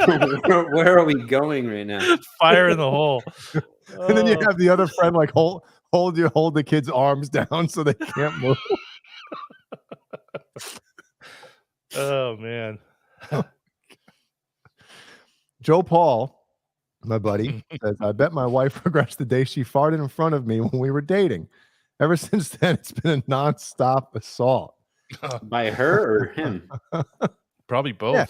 Where are we going right now? Fire in the hole. And then you have the other friend like hold the kid's arms down so they can't move. Oh man. Joe Paul, my buddy, says, I bet my wife regrets the day she farted in front of me when we were dating. Ever since then, it's been a nonstop assault. By her or him? Probably both. Yeah.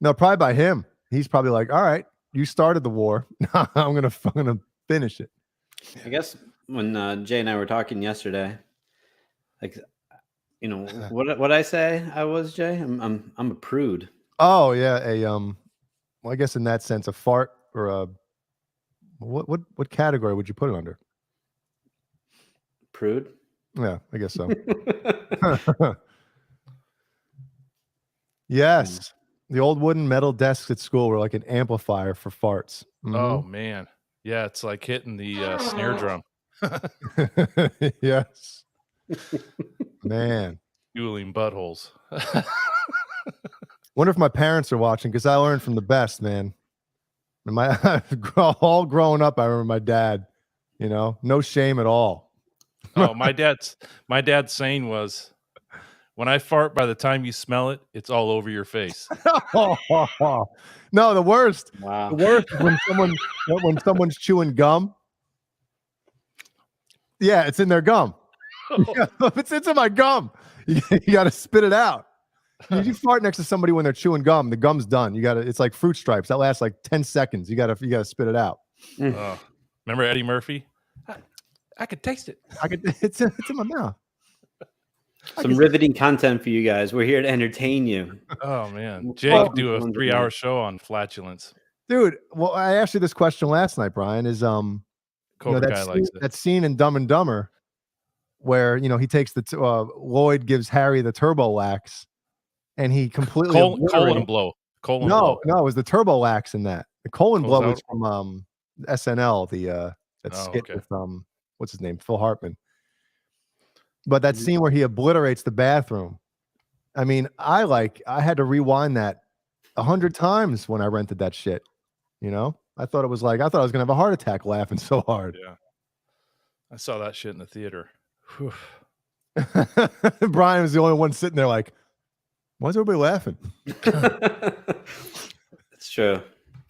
No, probably by him. He's probably like, all right, you started the war. I'm gonna finish it. I guess when Jay and I were talking yesterday, like, what I say I was, Jay? I'm a prude. Oh yeah, well, I guess in that sense, a fart or a what category would you put it under? Prude? Yeah, I guess so. Yes. The old wooden metal desks at school were like an amplifier for farts. Oh man. Yeah, it's like hitting the snare drum. Yes. Man. Dueling buttholes. Wonder if my parents are watching, because I learned from the best, man. All growing up, I remember my dad, no shame at all. Oh, my dad's saying was, when I fart, by the time you smell it, it's all over your face. No, the worst. Wow. The worst is when someone's chewing gum. Yeah, it's in their gum. Yeah, it's in my gum. You got to spit it out. You fart next to somebody when they're chewing gum, the gum's done. It's like Fruit Stripes. That lasts like 10 seconds. You gotta spit it out. Remember Eddie Murphy? I could taste it. It's in my mouth. Some riveting content for you guys. We're here to entertain you. Oh man. Jay could do a 3-hour show on flatulence. Dude, well, I asked you this question last night, Brian. Is Cobra Kai likes it. That scene in Dumb and Dumber where he takes Lloyd gives Harry the turbo lax, and he completely colon blow. No, it was the turbo lax in that. The colon blow out? was from SNL, that skit okay. with what's his name, Phil Hartman. But that scene where he obliterates the bathroom, I mean, I had to rewind that 100 times when I rented that shit. I thought I was gonna have a heart attack laughing so hard. Yeah, I saw that shit in the theater. Whew. Brian was the only one sitting there like, why is everybody laughing? It's true.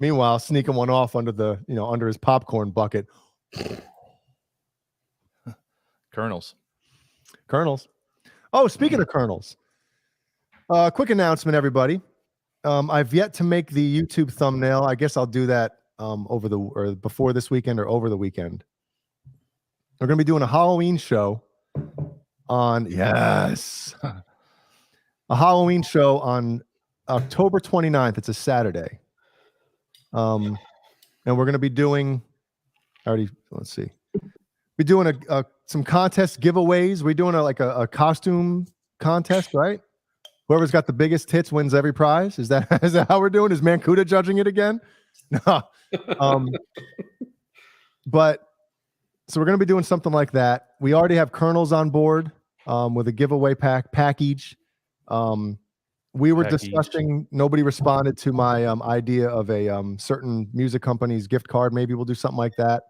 Meanwhile, sneaking one off under under his popcorn bucket. Colonels. Oh, speaking of Colonels, quick announcement, everybody. I've yet to make the YouTube thumbnail. I guess I'll do that before this weekend or over the weekend. We're going to be doing a Halloween show on a Halloween show on October 29th. It's a Saturday. And we're going to be doing let's see. We're doing some contest giveaways. We're doing a costume contest, right? Whoever's got the biggest tits wins every prize. Is that how we're doing? Is Mancuda judging it again? No. But so we're going to be doing something like that. We already have Colonels on board with a giveaway package. We were Package. discussing. Nobody responded to my idea of a certain music company's gift card. Maybe we'll do something like that.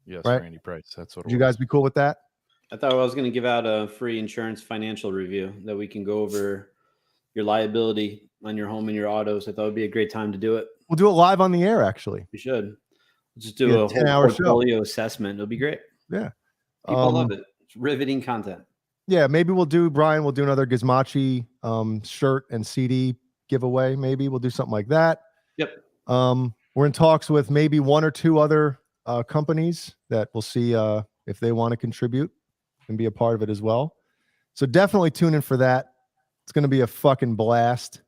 Yes, Right. Randy Price. That's what. Would you guys be cool with that? I thought I was going to give out a free insurance financial review that we can go over your liability on your home and your autos. I thought it would be a great time to do it. We'll do it live on the air. Actually, We should just do Yeah, a whole 10-hour show. portfolio assessment. It'll be great. Yeah. People love it. It's riveting content. Yeah, maybe we'll do Brian. We'll do another Gizmachi shirt and CD giveaway. Maybe we'll do something like that. Yep. We're in talks with maybe one or two other companies that we'll see if they want to contribute and be a part of it as well. So definitely tune in for that. It's going to be a fucking blast.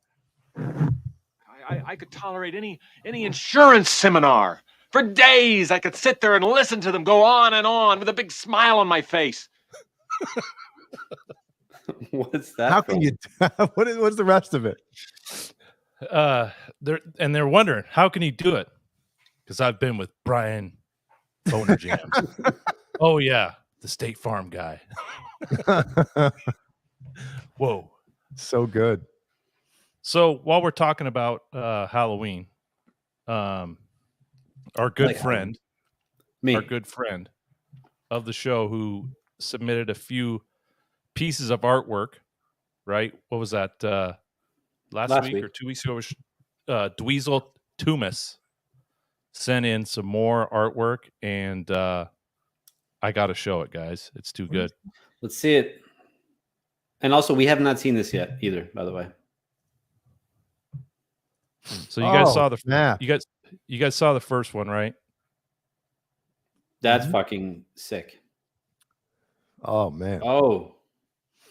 I could tolerate any insurance seminar for days. I could sit there and listen to them go on and on with a big smile on my face. What's that? How can you? What's the rest of it? They're wondering how can he do it? Because I've been with Brian BonerJams. Oh yeah, the State Farm guy. Whoa, so good. So while we're talking about Halloween, our good friend, our good friend of the show who submitted a few pieces of artwork, right? What was that? Last week or 2 weeks ago? Dweezil Tumis sent in some more artwork, and I got to show it, guys. It's too good. Let's see it. And also, we have not seen this yet either, by the way. So you guys saw you guys saw the first one, right? That's fucking sick. Oh man. Oh.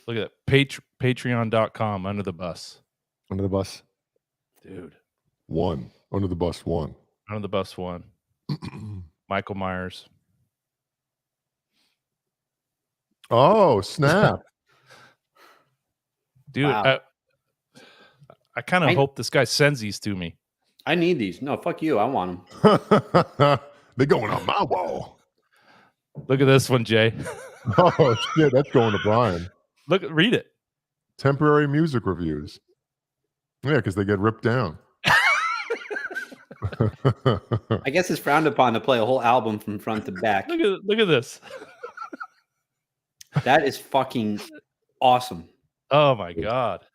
Look at that. Patreon.com under the bus. Under the bus. Dude. One. Under the bus one. Under the bus one. Michael Myers. Oh, snap. Dude, wow. I kind of hope this guy sends these to me. I need these. No, fuck you. I want them. They're going on my wall. Look at this one, Jay. Oh, shit. That's going to Brian. Read it. Temporary music reviews. Yeah, because they get ripped down. I guess it's frowned upon to play a whole album from front to back. Look at this. That is fucking awesome. Oh my god.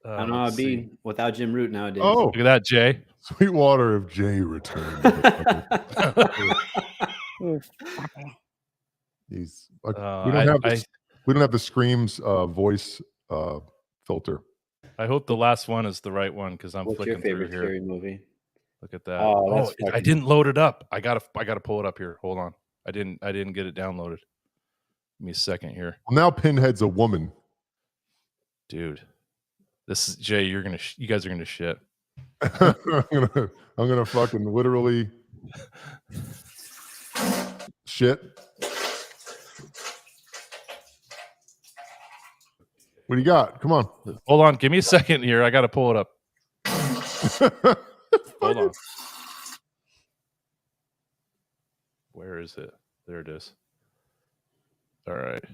I don't know how it'd be without Jim Root nowadays. Oh, look at that, Jay. Sweetwater if Jay returned. He's we don't have the Screams voice filter. I hope the last one is the right one because I'm What's flicking your favorite through here. scary movie? Look at that. Oh, I didn't load it up. I gotta pull it up here. Hold on. I didn't get it downloaded. Give me a second here. Well, now Pinhead's a woman. Dude. This is Jay, you guys are gonna shit. I'm gonna fucking literally shit. What do you got? Come on. Hold on. Give me a second here. I gotta pull it up. Hold on. Where is it? There it is. All right.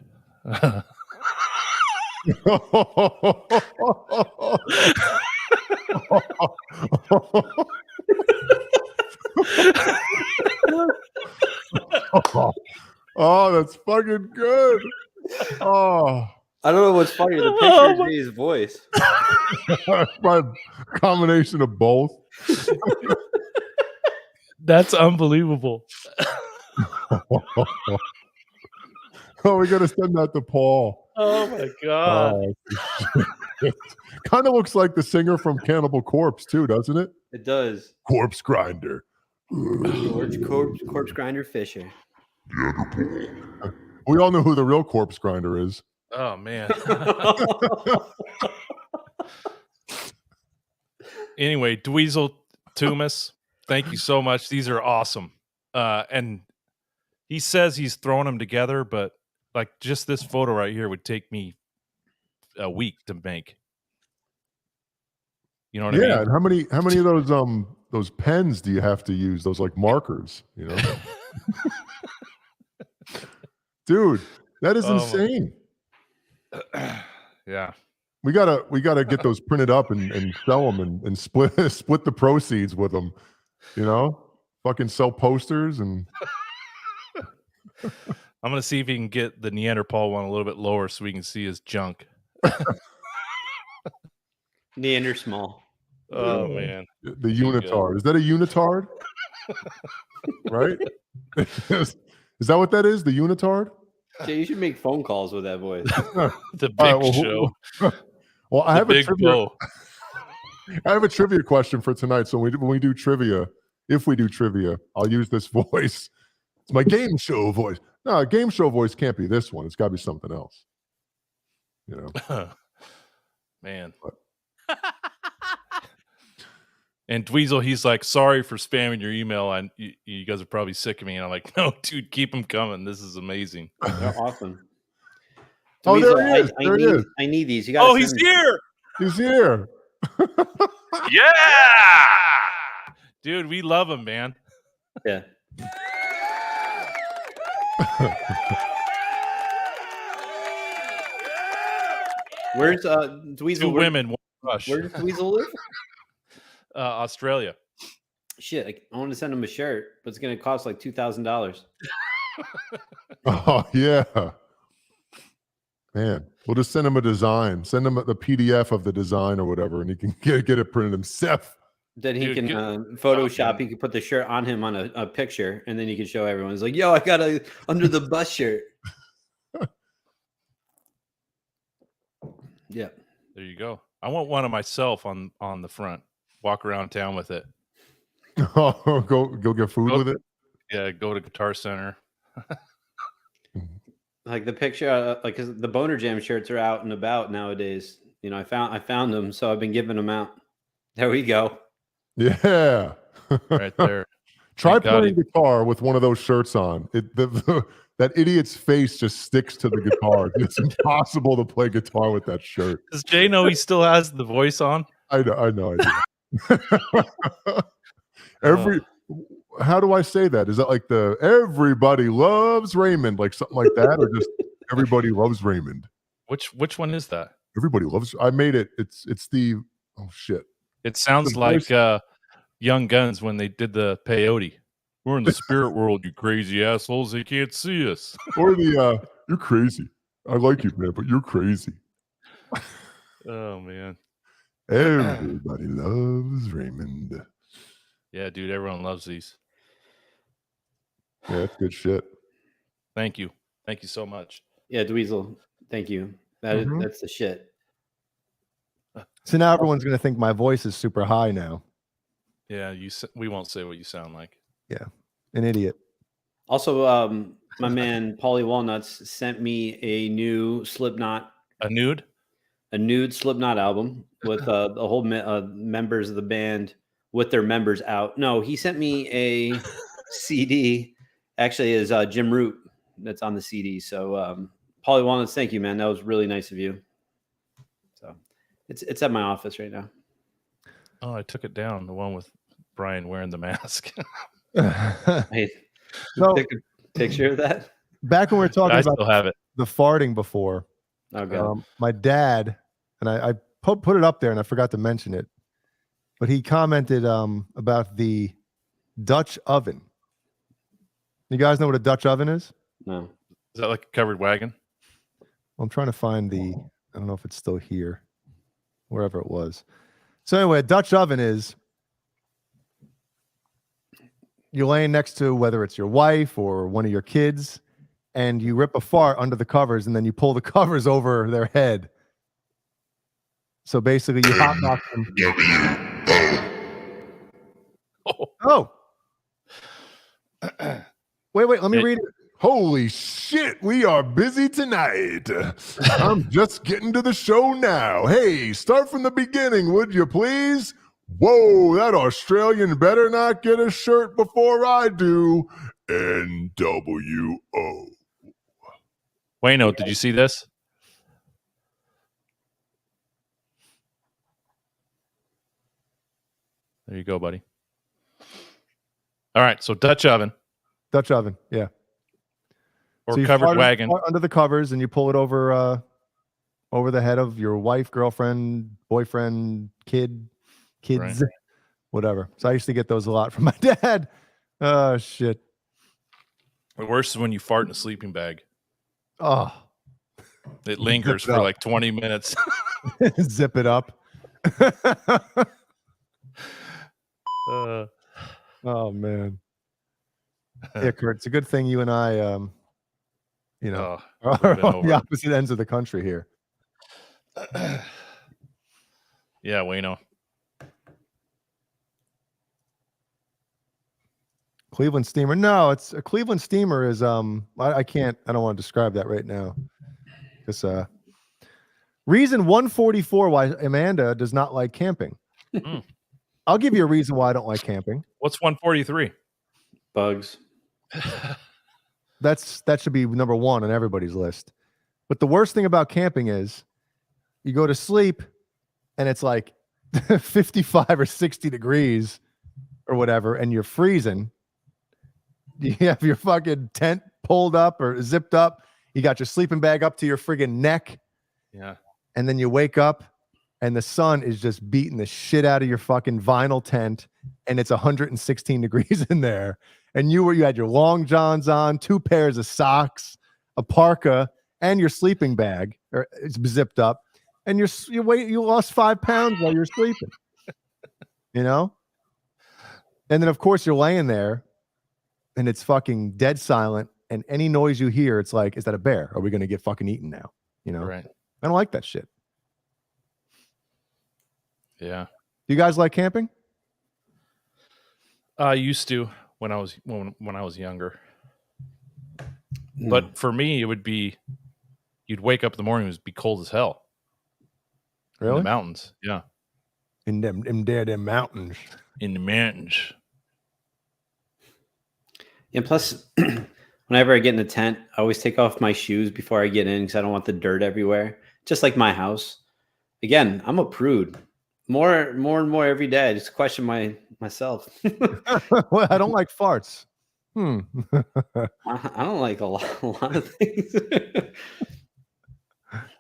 Oh, that's fucking good. Oh, I don't know what's funny. The picture is his voice. My combination of both. That's unbelievable. Oh, we gotta send that to Paul. Oh my god. Kind of looks like the singer from Cannibal Corpse too, doesn't it? It does. Corpse Grinder. Corpse Grinder Fisher. We all know who the real Corpse Grinder is. Oh man. Anyway, Dweezil Tumis, thank you so much. These are awesome. And he says he's throwing them together, but like just this photo right here would take me a week to make. You know what I mean? Yeah, and how many of those pens do you have to use? Those like markers, you know? Dude, that is insane. Yeah. We gotta get those printed up and sell them and split the proceeds with them. You know, fucking sell posters and. I'm gonna see if he can get the Neanderthal one a little bit lower so we can see his junk. Neander small. Oh man, the unitard. Is that a unitard? Right? Is that what that is? The unitard? Jay, you should make phone calls with that voice. The big show. Well, I have a trivia. Bow. I have a trivia question for tonight. So when we do trivia, if we do trivia, I'll use this voice. It's my game show voice. No, a game show voice can't be this one. It's got to be something else. You know, man. And Dweezil, he's like, sorry for spamming your email. You guys are probably sick of me. And I'm like, no, dude, keep them coming. This is amazing. They're awesome. Oh, Dweezil, there he is. There he is. I need these. You got. Oh, he's here. He's here. Yeah. Dude, we love him, man. Yeah. Where's Dweezil? Two women, one rush. Where does Dweezil live? Australia. Shit, I want to send him a shirt, but it's going to cost like $2,000. Oh yeah, man. We'll just send him a design. Send him the PDF of the design or whatever, and he can get it printed himself. Then he can Photoshop. He can put the shirt on him on a picture, and then he can show everyone. He's like, "Yo, I got a under the bus shirt." Yeah, there you go. I want one of myself on the front. Walk around town with it. Oh, go get food with it. Yeah, go to Guitar Center. Like the picture, like 'cause the BonerJams shirts are out and about nowadays. You know, I found them, so I've been giving them out. There we go. Yeah, right there. Try playing guitar with one of those shirts on. That idiot's face just sticks to the guitar. It's impossible to play guitar with that shirt. Does Jay know he still has the voice on? I know. How do I say that? Is that like the everybody loves Raymond, like something like that, or just everybody loves Raymond? Which one is that? Everybody loves. I made it. It's the oh shit. It sounds like Young Guns when they did the peyote. We're in the spirit world, you crazy assholes. They can't see us. Or the you're crazy. I like you, man, but you're crazy. Oh man. Everybody loves Raymond. Yeah, dude, everyone loves these. Yeah, that's good shit. Thank you so much. Yeah, Dweezil, thank you. That's the shit. So now everyone's gonna think my voice is super high now. Yeah, we won't say what you sound like. Yeah, an idiot. Also, my man Paulie Walnuts sent me a new Slipknot. A nude Slipknot album with the whole members of the band with their members out. No, he sent me a CD. Actually, is Jim Root that's on the CD. So, Paulie Walnuts, thank you, man. That was really nice of you. So, it's at my office right now. Oh, I took it down. The one with Brian wearing the mask. Hey, so, take a picture of that. Back when we were talking about still have it. The farting before, okay. My dad, and I put it up there and I forgot to mention it, but he commented about the Dutch oven. You guys know what a Dutch oven is? No. Is that like a covered wagon? I'm trying to find I don't know if it's still here, wherever it was. So anyway, a Dutch oven is you're laying next to whether it's your wife or one of your kids, and you rip a fart under the covers, and then you pull the covers over their head. So basically, you hotbox them. Oh. Wait, let me read it. Holy shit, we are busy tonight. I'm just getting to the show now. Hey, start from the beginning, would you please? Whoa, that Australian better not get a shirt before I do. NWO. Wayno, did you see this? There you go, buddy. All right, so Dutch oven. Dutch oven, yeah. Or so covered wagon. Under the covers, and you pull it over over the head of your wife, girlfriend, boyfriend, kids, Right. whatever. So I used to get those a lot from my dad. Oh shit. The worst is when you fart in a sleeping bag. Oh, It lingers it for up. like 20 minutes. zip it up. Oh man. Yeah, Kurt, it's a good thing you and I, would've are been on over. the opposite ends of the country here. Yeah, Wayno. Cleveland Steamer. No, it's a Cleveland Steamer is I don't want to describe that right now. Because reason 144 why Amanda does not like camping. Mm. I'll give you a reason why I don't like camping. What's 143? Bugs. That should be number one on everybody's list. But the worst thing about camping is you go to sleep and it's like 55 or 60 degrees or whatever, and you're freezing. You have your fucking tent pulled up or zipped up. You got your sleeping bag up to your friggin' neck. Yeah. And then you wake up and the sun is just beating the shit out of your fucking vinyl tent, and it's 116 degrees in there. And you had your long johns on, 2 pairs of socks, a parka, and your sleeping bag, or it's zipped up, and you lost 5 pounds while you're sleeping. You know? And then of course you're laying there and it's fucking dead silent, and any noise you hear, it's like, is that a bear? Are we gonna get fucking eaten now? You know? Right. I don't like that shit. Yeah. Do you guys like camping? I used to when I was younger. No. But for me, it would be you'd wake up in the morning, it would be cold as hell. Really? In the mountains. Yeah. In them mountains. In the mountains. And plus, whenever I get in the tent, I always take off my shoes before I get in because I don't want the dirt everywhere. Just like my house. Again, I'm a prude. More and more every day. I just question myself. Well, I don't like farts. I don't like a lot of things.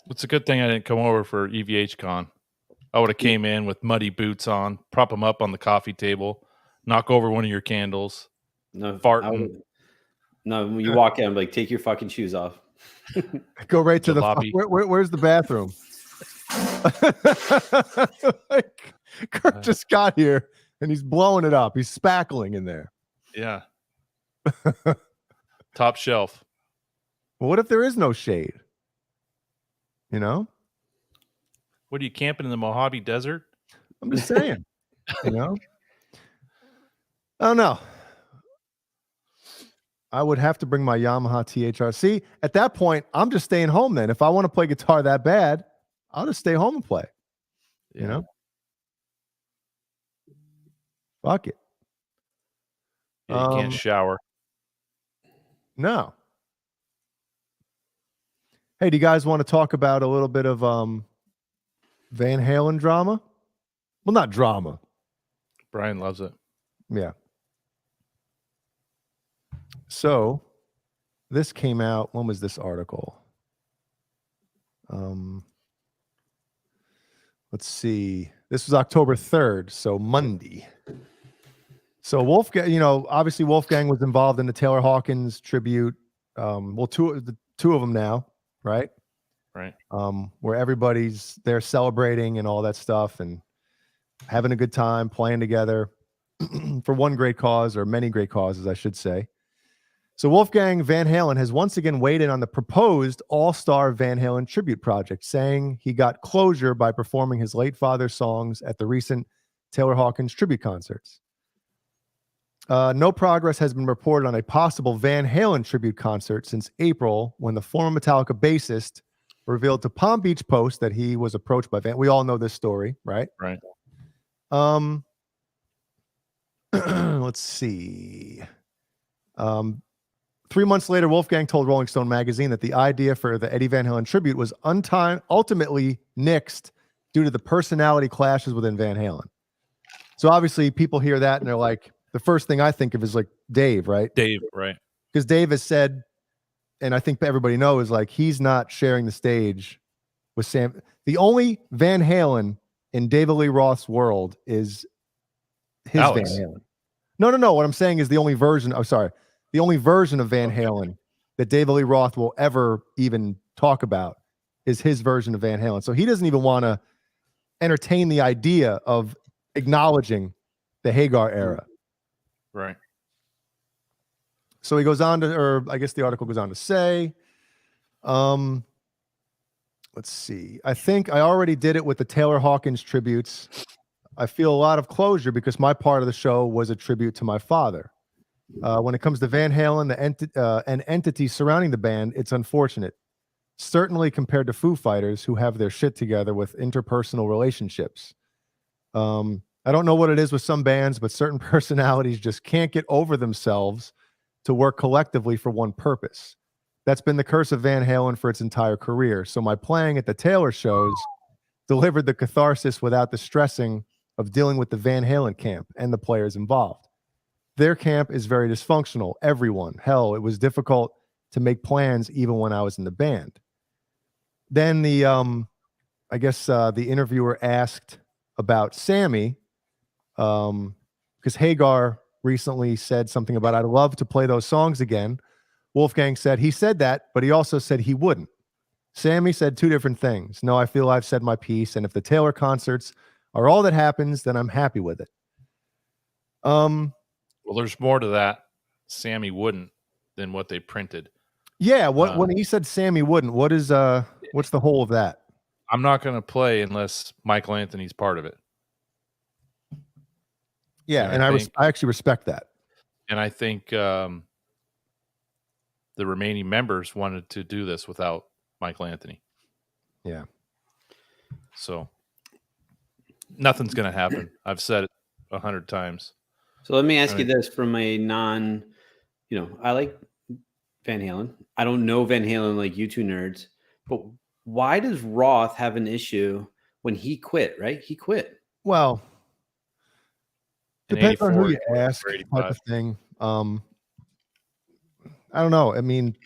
It's a good thing I didn't come over for EVH Con. I would have came in with muddy boots on, prop them up on the coffee table, knock over one of your candles, No, farting. No, when you walk in, I'm like, take your fucking shoes off. Go right to the Jalopy. where's the bathroom? Like, Kurt just got here and he's blowing it up. He's spackling in there. Yeah. Top shelf. Well, what if there is no shade? You know? What are you camping in the Mojave Desert? I'm just saying. You know? I don't know. I would have to bring my Yamaha THR. See, at that point, I'm just staying home then. If I want to play guitar that bad, I'll just stay home and play. You know? Fuck it. Yeah, you can't shower. No. Hey, do you guys want to talk about a little bit of Van Halen drama? Well, not drama. Brian loves it. Yeah. So this came out. When was this article? Let's see. This was October 3rd, so Monday. So Wolfgang, obviously Wolfgang was involved in the Taylor Hawkins tribute. Well, two of them now, right? Right. Where everybody's there celebrating and all that stuff and having a good time, playing together for one great cause, or many great causes, I should say. So Wolfgang Van Halen has once again weighed in on the proposed all-star Van Halen tribute project, saying he got closure by performing his late father's songs at the recent Taylor Hawkins tribute concerts. No progress has been reported on a possible Van Halen tribute concert since April, when the former Metallica bassist revealed to Palm Beach Post that he was approached by Van. We all know this story, right? Right. Let's see. 3 months later, Wolfgang told Rolling Stone magazine that the idea for the Eddie Van Halen tribute was ultimately nixed due to the personality clashes within Van Halen. So obviously people hear that and they're like, the first thing I think of is like Dave, right? Dave, right. Because Dave has said, and I think everybody knows, like, he's not sharing the stage with Sam. The only Van Halen in David Lee Roth's world is his Alex. Van Halen. No. What I'm saying is the only version. Oh, sorry. The only version of Van Halen that David Lee Roth will ever even talk about is his version of Van Halen. So he doesn't even want to entertain the idea of acknowledging the Hagar era. Right. So he goes on to, or I guess the article goes on to say, let's see. I think I already did it with the Taylor Hawkins tributes. I feel a lot of closure because my part of the show was a tribute to my father. When it comes to Van Halen, and entities surrounding the band, it's unfortunate. Certainly compared to Foo Fighters, who have their shit together with interpersonal relationships. I don't know what it is with some bands, but certain personalities just can't get over themselves to work collectively for one purpose. That's been the curse of Van Halen for its entire career. So my playing at the Taylor shows delivered the catharsis without the stressing of dealing with the Van Halen camp and the players involved. Their camp is very dysfunctional. Everyone. Hell, it was difficult to make plans even when I was in the band. Then the interviewer asked about Sammy, because Hagar recently said something about, I'd love to play those songs again. Wolfgang said he said that, but he also said he wouldn't. Sammy said two different things. No, I feel I've said my piece, and if the Taylor concerts are all that happens, then I'm happy with it. Well, there's more to that. Sammy wouldn't than what they printed. Yeah, when he said Sammy wouldn't, what's the whole of that? I'm not going to play unless Michael Anthony's part of it. Yeah, and I actually respect that. And I think the remaining members wanted to do this without Michael Anthony. Yeah. So nothing's going to happen. I've said it 100 times. So let me ask you this from a I like Van Halen. I don't know Van Halen like you two nerds, but why does Roth have an issue when he quit, right? He quit. Well, depends on who you ask, or type of thing. I don't know. I mean,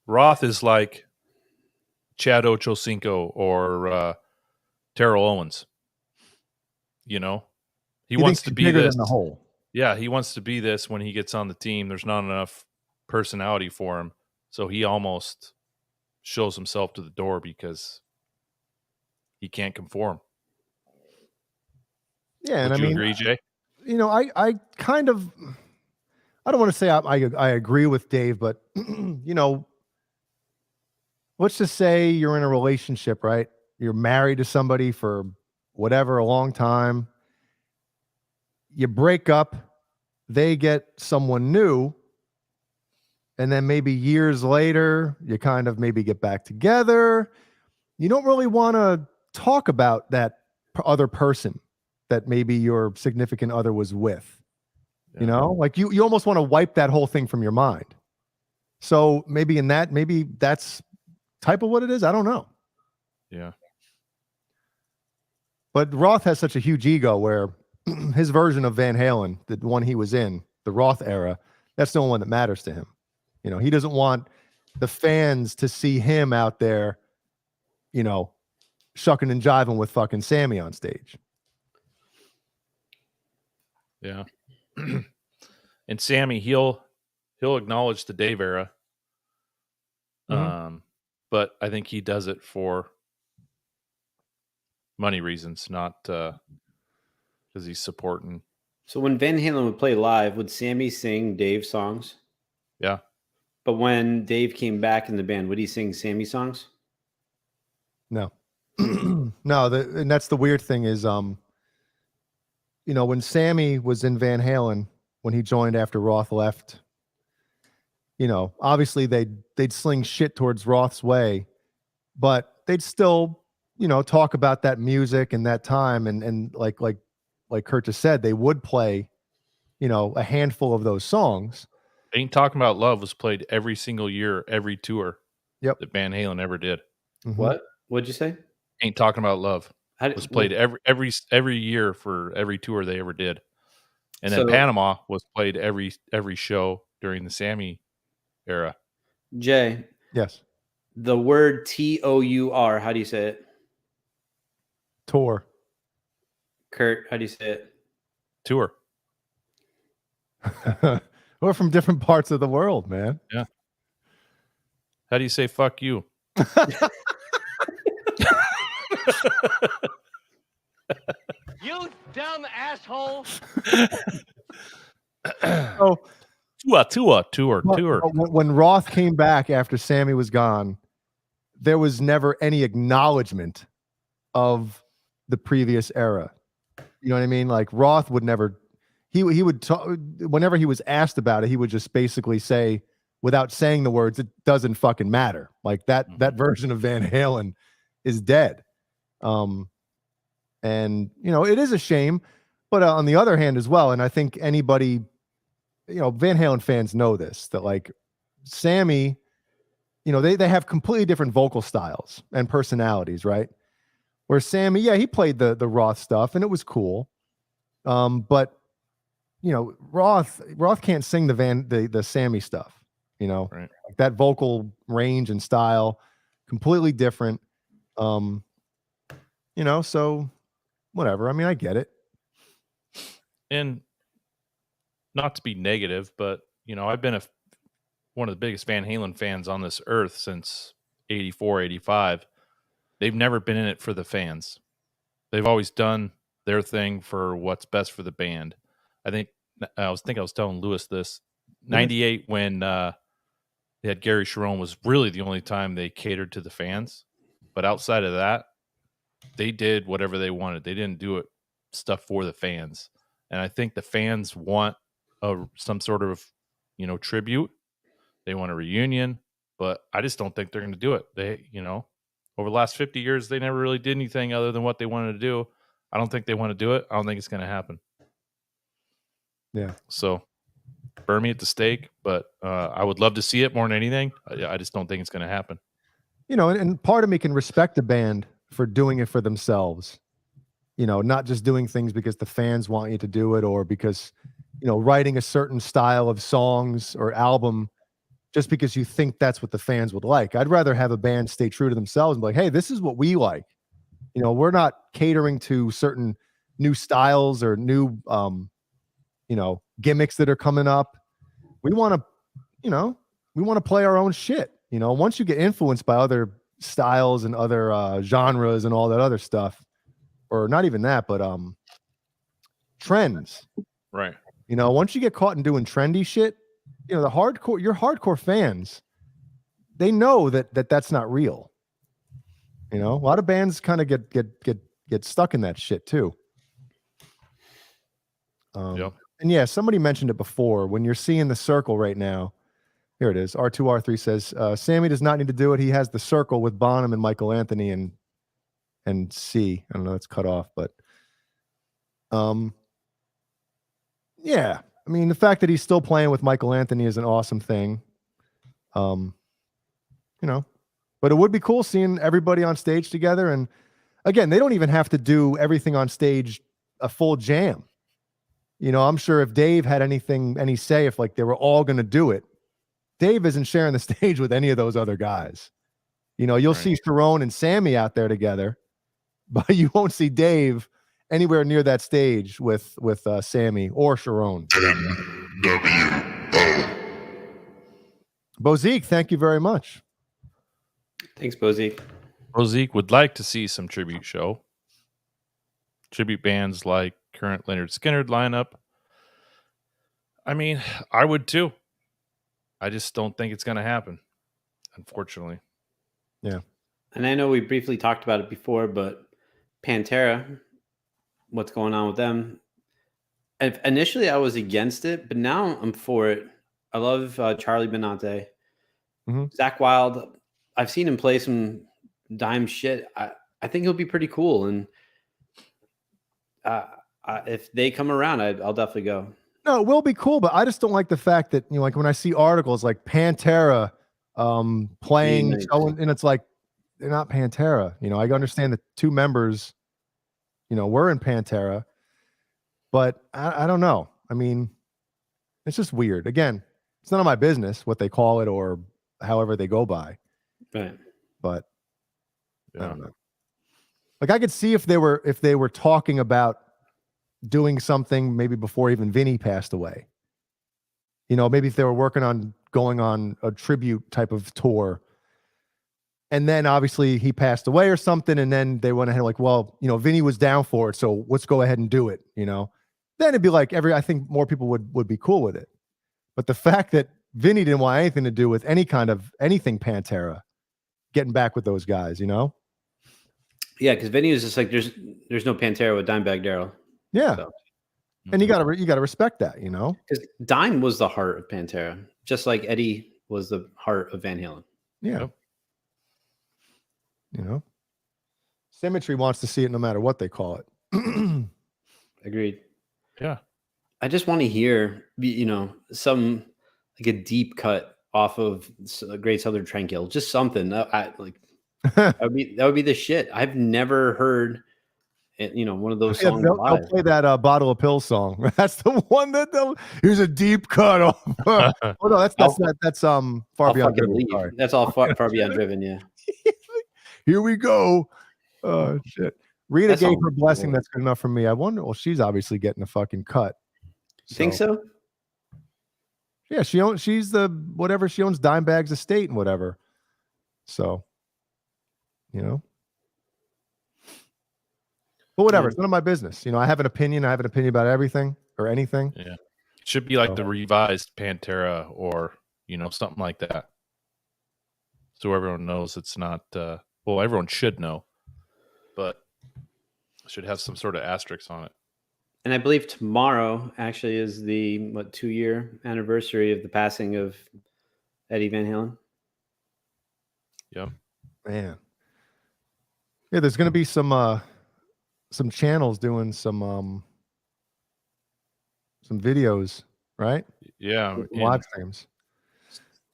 Roth is like Chad Ochocinco or Terrell Owens. You know, he wants to be this. Than the whole. Yeah, he wants to be this when he gets on the team. There's not enough personality for him, so he almost shows himself to the door because he can't conform. Yeah, Would and you I mean, agree, Jay? You know, I kind of, I don't want to say I agree with Dave, but you know, let's just say you're in a relationship, right? You're married to somebody for whatever, a long time. You break up, they get someone new, and then maybe years later, you kind of maybe get back together. You don't really want to talk about that other person that maybe your significant other was with. Yeah. You know, like you almost want to wipe that whole thing from your mind. So maybe that's type of what it is. I don't know. Yeah. But Roth has such a huge ego where his version of Van Halen, the one he was in, the Roth era, that's the only one that matters to him. You know, he doesn't want the fans to see him out there, you know, shucking and jiving with fucking Sammy on stage. Yeah. And Sammy, he'll acknowledge the Dave era. But I think he does it for money reasons, not because he's supporting. So when Van Halen would play live, would Sammy sing Dave songs? Yeah. But when Dave came back in the band, would he sing Sammy songs? No. No, and that's the weird thing is, you know, when Sammy was in Van Halen, when he joined after Roth left, you know, obviously they'd sling shit towards Roth's way, but they'd still, you know, talk about that music and that time, and like Kurt just said, they would play, you know, a handful of those songs. Ain't Talking About Love was played every single year, every tour. Yep. That Van Halen ever did. Mm-hmm. What'd you say? Ain't Talking About Love was played every year for every tour they ever did. And then Panama was played every show during the Sammy era. Jay, Yes. the word TOUR, how do you say it? Tour. Kurt, how do you say it? Tour. We're from different parts of the world, man. Yeah. How do you say fuck you? You dumb asshole. So Tour. when Roth came back after Sammy was gone, there was never any acknowledgement of the previous era. You know what I mean? Like Roth would never. He would talk whenever he was asked about it. He would just basically say, without saying the words, "It doesn't fucking matter." Like that version of Van Halen is dead. And it is a shame, but on the other hand as well, and I think anybody, Van Halen fans know this, that like Sammy, they have completely different vocal styles and personalities, right? Where Sammy, yeah, he played the Roth stuff and it was cool. But Roth can't sing the Sammy stuff, Right. like that vocal range and style, completely different. So whatever. I mean, I get it. And not to be negative, but I've been one of the biggest Van Halen fans on this earth since 84, 85. They've never been in it for the fans. They've always done their thing for what's best for the band. I was telling Lewis this. 98 when they had Gary Sharon was really the only time they catered to the fans. But outside of that, they did whatever they wanted. They didn't do stuff for the fans. And I think the fans want some sort of, tribute. They want a reunion, but I just don't think they're going to do it. They, over the last 50 years, they never really did anything other than what they wanted to do. I don't think they want to do it. I don't think it's going to happen. Yeah. So burn me at the stake, but I would love to see it more than anything. I just don't think it's going to happen. And part of me can respect a band for doing it for themselves, not just doing things because the fans want you to do it, or because, writing a certain style of songs or album just because you think that's what the fans would like. I'd rather have a band stay true to themselves and be like, hey, this is what we like. We're not catering to certain new styles or new, gimmicks that are coming up. We want to play our own shit. Once you get influenced by other styles and other genres and all that other stuff, or not even that, but trends. Right. Once you get caught in doing trendy shit, your hardcore fans, they know that's not real. A lot of bands kind of get stuck in that shit too. Yep. And yeah, somebody mentioned it before. When you're seeing the circle right now, here it is. R2R3 says Sammy does not need to do it. He has the circle with Bonham and Michael Anthony and C. I don't know, it's cut off, but yeah. I mean, the fact that he's still playing with Michael Anthony is an awesome thing. But it would be cool seeing everybody on stage together. And again, they don't even have to do everything on stage a full jam. I'm sure if Dave had any say, if like they were all going to do it, Dave isn't sharing the stage with any of those other guys. You'll see Sharon and Sammy out there together, but you won't see Dave anywhere near that stage with Sammy or Sharon. Bozique, thank you very much. Thanks, Bozique. Bozique would like to see some tribute show. Tribute bands like current Leonard Skinner lineup. I mean, I would too. I just don't think it's going to happen, unfortunately. Yeah. And I know we briefly talked about it before, but Pantera, what's going on with them? Initially, I was against it, but now I'm for it. I love Charlie Benante. Mm-hmm. Zach Wilde, I've seen him play some dime shit. I think he'll be pretty cool. And if they come around, I'll definitely go. No, it will be cool, but I just don't like the fact that, like when I see articles like Pantera playing, and it's like, they're not Pantera. I understand the two members, were in Pantera, but I don't know. I mean, it's just weird. Again, it's none of my business what they call it or however they go by. Right. But I Yeah. don't know. Like I could see if they were talking about doing something maybe before even Vinny passed away. You know, maybe if they were working on going on a tribute type of tour, and then obviously he passed away or something, and then they went ahead like, well, you know, Vinny was down for it, so let's go ahead and do it. You know, then it'd be like I think more people would be cool with it. But the fact that Vinny didn't want anything to do with any kind of anything Pantera, getting back with those guys, you know. Yeah, because Vinny was just like, there's no Pantera with Dimebag Darrell. Yeah. So. And you gotta respect that, you know. Because Dime was the heart of Pantera, just like Eddie was the heart of Van Halen. Yeah. Yep. You know, Symmetry wants to see it no matter what they call it. Agreed. Yeah. I just want to hear, you know, some like a deep cut off of Great Southern Tranquil, just something. That would be the shit. I've never heard, you know, one of those songs. They'll play that Bottle of Pills song. That's the one that here's a deep cut off. Oh no, that's Far Beyond Driven. Sorry. That's all far Beyond Driven. Yeah. Here we go. Oh shit. Rita gave her blessing. That's good enough for me. I wonder. Well, she's obviously getting a fucking cut. You think so? Yeah, she's the whatever. She owns Dimebag's estate and whatever. So, you know. But whatever, it's none of my business. You know, I have an opinion. I have an opinion about everything or anything. Yeah. It should be like the revised Pantera or, you know, something like that. So everyone knows it's not, well, everyone should know, but it should have some sort of asterisk on it. And I believe tomorrow actually is the 2-year anniversary of the passing of Eddie Van Halen. Yep. Man. Yeah, there's gonna be some channels doing some videos, right? Yeah. Live streams.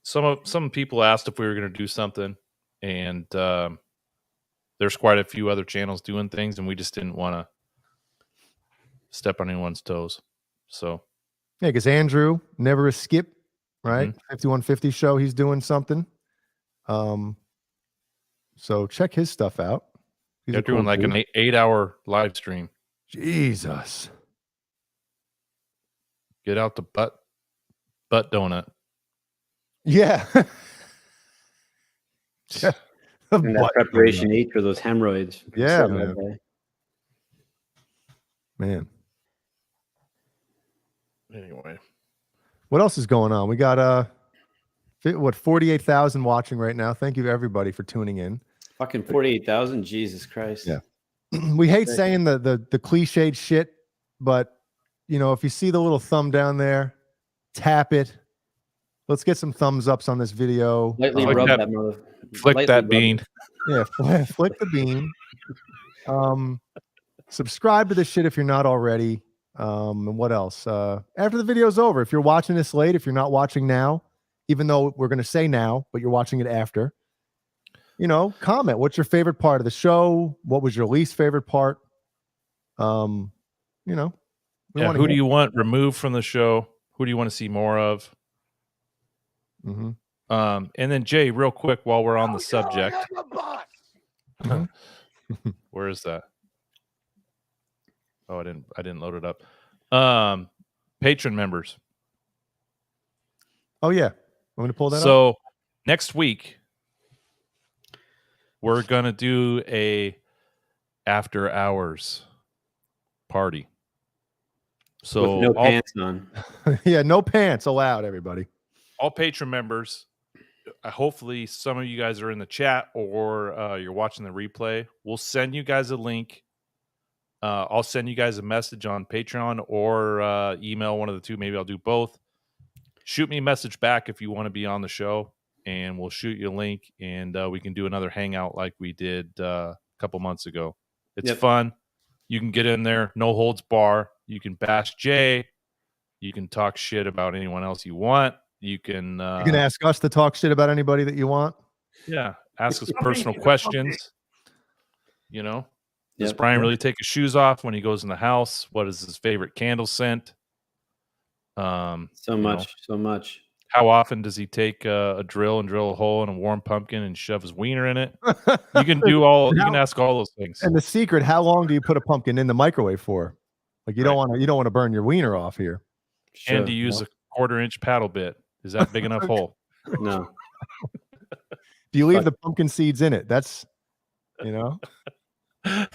Some people asked if we were going to do something, and there's quite a few other channels doing things, and we just didn't want to step on anyone's toes. So yeah, because Andrew never a skip, right? 5150 show, he's doing something. So check his stuff out. They're doing like an 8-hour live stream. Jesus. Get out the butt donut. Yeah. And that preparation H for those hemorrhoids. Yeah, man. Anyway. What else is going on? We got 48,000 watching right now. Thank you everybody for tuning in. Fucking 48,000. Jesus Christ. Yeah. We hate saying the cliched shit, but you know, if you see the little thumb down there, tap it. Let's get some thumbs ups on this video. Lightly rub that mother. Flick that bean. Yeah, flick the bean. Subscribe to this shit if you're not already. And what else? After the video's over, if you're watching this late, if you're not watching now, even though we're going to say now, but you're watching it after, you know, comment. What's your favorite part of the show? What was your least favorite part? You know, who do you want removed from the show? Who do you want to see more of? Mm-hmm. And then Jay, real quick, while we're on the subject, where is that? Oh, I didn't load it up. Patron members. Oh yeah, I'm going to pull that up. So next week we're gonna do a after hours party. So with no pants on. Yeah, no pants allowed, everybody. All patron members, hopefully some of you guys are in the chat or you're watching the replay. We'll send you guys a link. I'll send you guys a message on Patreon or email, one of the two. Maybe I'll do both. Shoot me a message back if you want to be on the show, and we'll shoot you a link, and we can do another hangout like we did a couple months ago. It's fun. You can get in there, no holds bar. You can bash Jay. You can talk shit about anyone else you want. You can ask us to talk shit about anybody that you want. Yeah, ask us personal questions. You know, does Brian really take his shoes off when he goes in the house? What is his favorite candle scent? So much. How often does he take a drill and drill a hole in a warm pumpkin and shove his wiener in it? You can do all. You can ask all those things. And the secret: how long do you put a pumpkin in the microwave for? Like you don't want to burn your wiener off here. Sure. And to use a 1/4-inch paddle bit. Is that big enough hole? No. Do you leave the pumpkin seeds in it? That's, Yeah.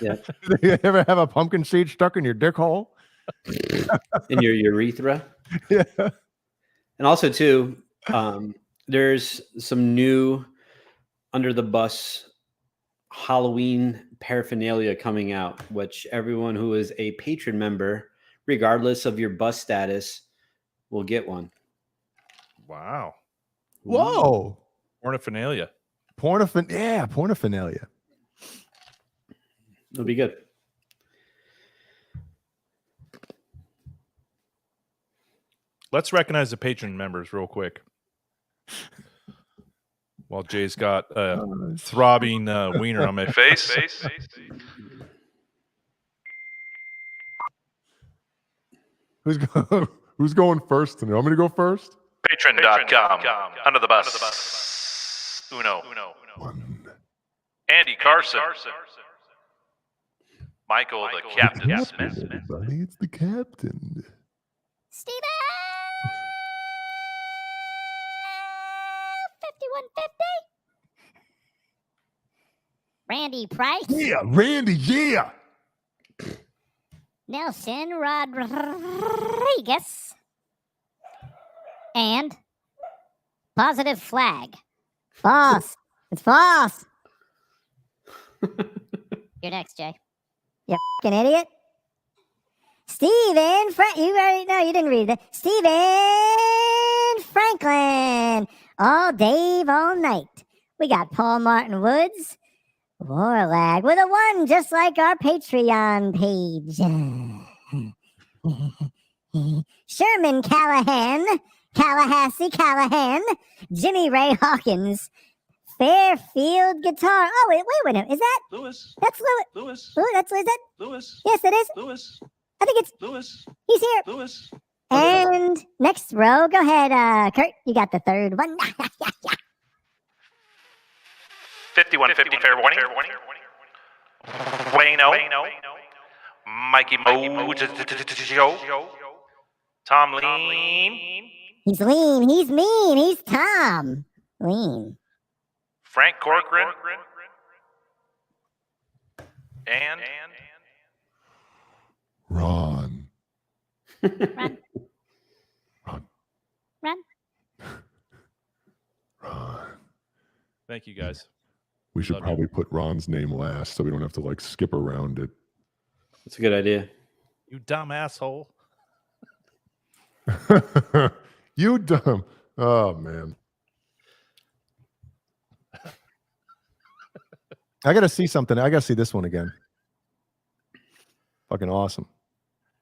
Do you ever have a pumpkin seed stuck in your dick hole? In your urethra? Yeah. And also, too, there's some new under the bus Halloween paraphernalia coming out, which everyone who is a patron member, regardless of your bus status, will get one. Wow. Whoa. Pornophernalia. Pornophernalia. It'll be good. Let's recognize the patron members real quick. While Jay's got a throbbing wiener on my face. Who's going first? You want me to go first? Patron.com. Under the bus. Uno. Andy Carson. Michael the Captain Smith. Everybody, it's the captain. Steven! 5150. Randy Price. Yeah, Randy, yeah. Nelson Rodriguez. And Positive Flag. False. It's false. You're next, Jay. You fucking idiot. Steven you already know, you didn't read that. Steven Franklin. All Dave, all night. We got Paul Martin Woods. Warlag with a 1, just like our Patreon page. Sherman Callahan. Callahan. Jimmy Ray Hawkins. Fairfield Guitar. Oh, wait a minute. Is that Lewis? That's Lewis. Lewis. Is that? Lewis. Yes, it is. Lewis. I think it's Lewis. He's here. Lewis. And next row, go ahead, Kurt. You got the third one. 5150 fair warning. Wayno. Mikey Mojo. Tom Lean. He's lean. He's mean. He's Tom. Lean. Frank Corcoran. And Ron. Run. thank you guys. We should Love probably put Ron's name last so we don't have to like skip around it. That's a good idea. You dumb asshole. You dumb. Oh, man. I got to see something. I got to see this one again. Fucking awesome.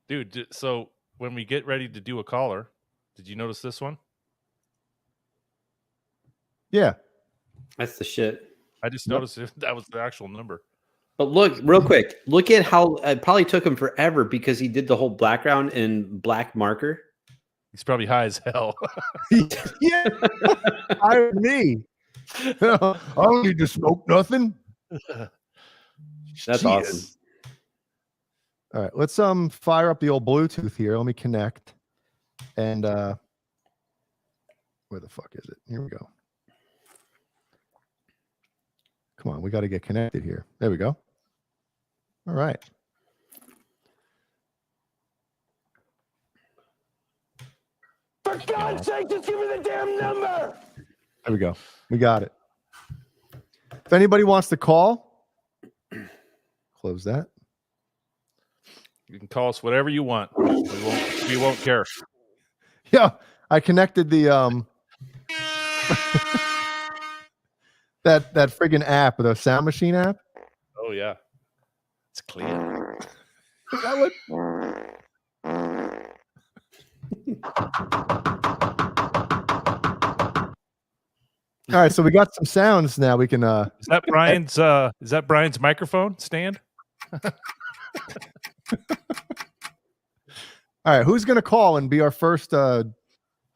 Dude, so when we get ready to do a caller, did you notice this one? Yeah. That's the shit. I just noticed that was the actual number. But look, real quick, look at how it probably took him forever because he did the whole background in black marker. He's probably high as hell. Yeah. Me. I don't need to smoke nothing. That's awesome. All right, let's fire up the old Bluetooth here. Let me connect. And where the fuck is it? Here we go. Come on, we got to get connected here. There we go. All right. For God's sake, just give me the damn number. There we go. We got it. If anybody wants to call, close that. You can call us whatever you want. We won't care. Yeah, I connected the that friggin' app, the Sound Machine app. Oh yeah, it's clear. Is that what? All right, so we got some sounds now. We can. Is that Brian's microphone stand? All right, who's gonna call and be our first? I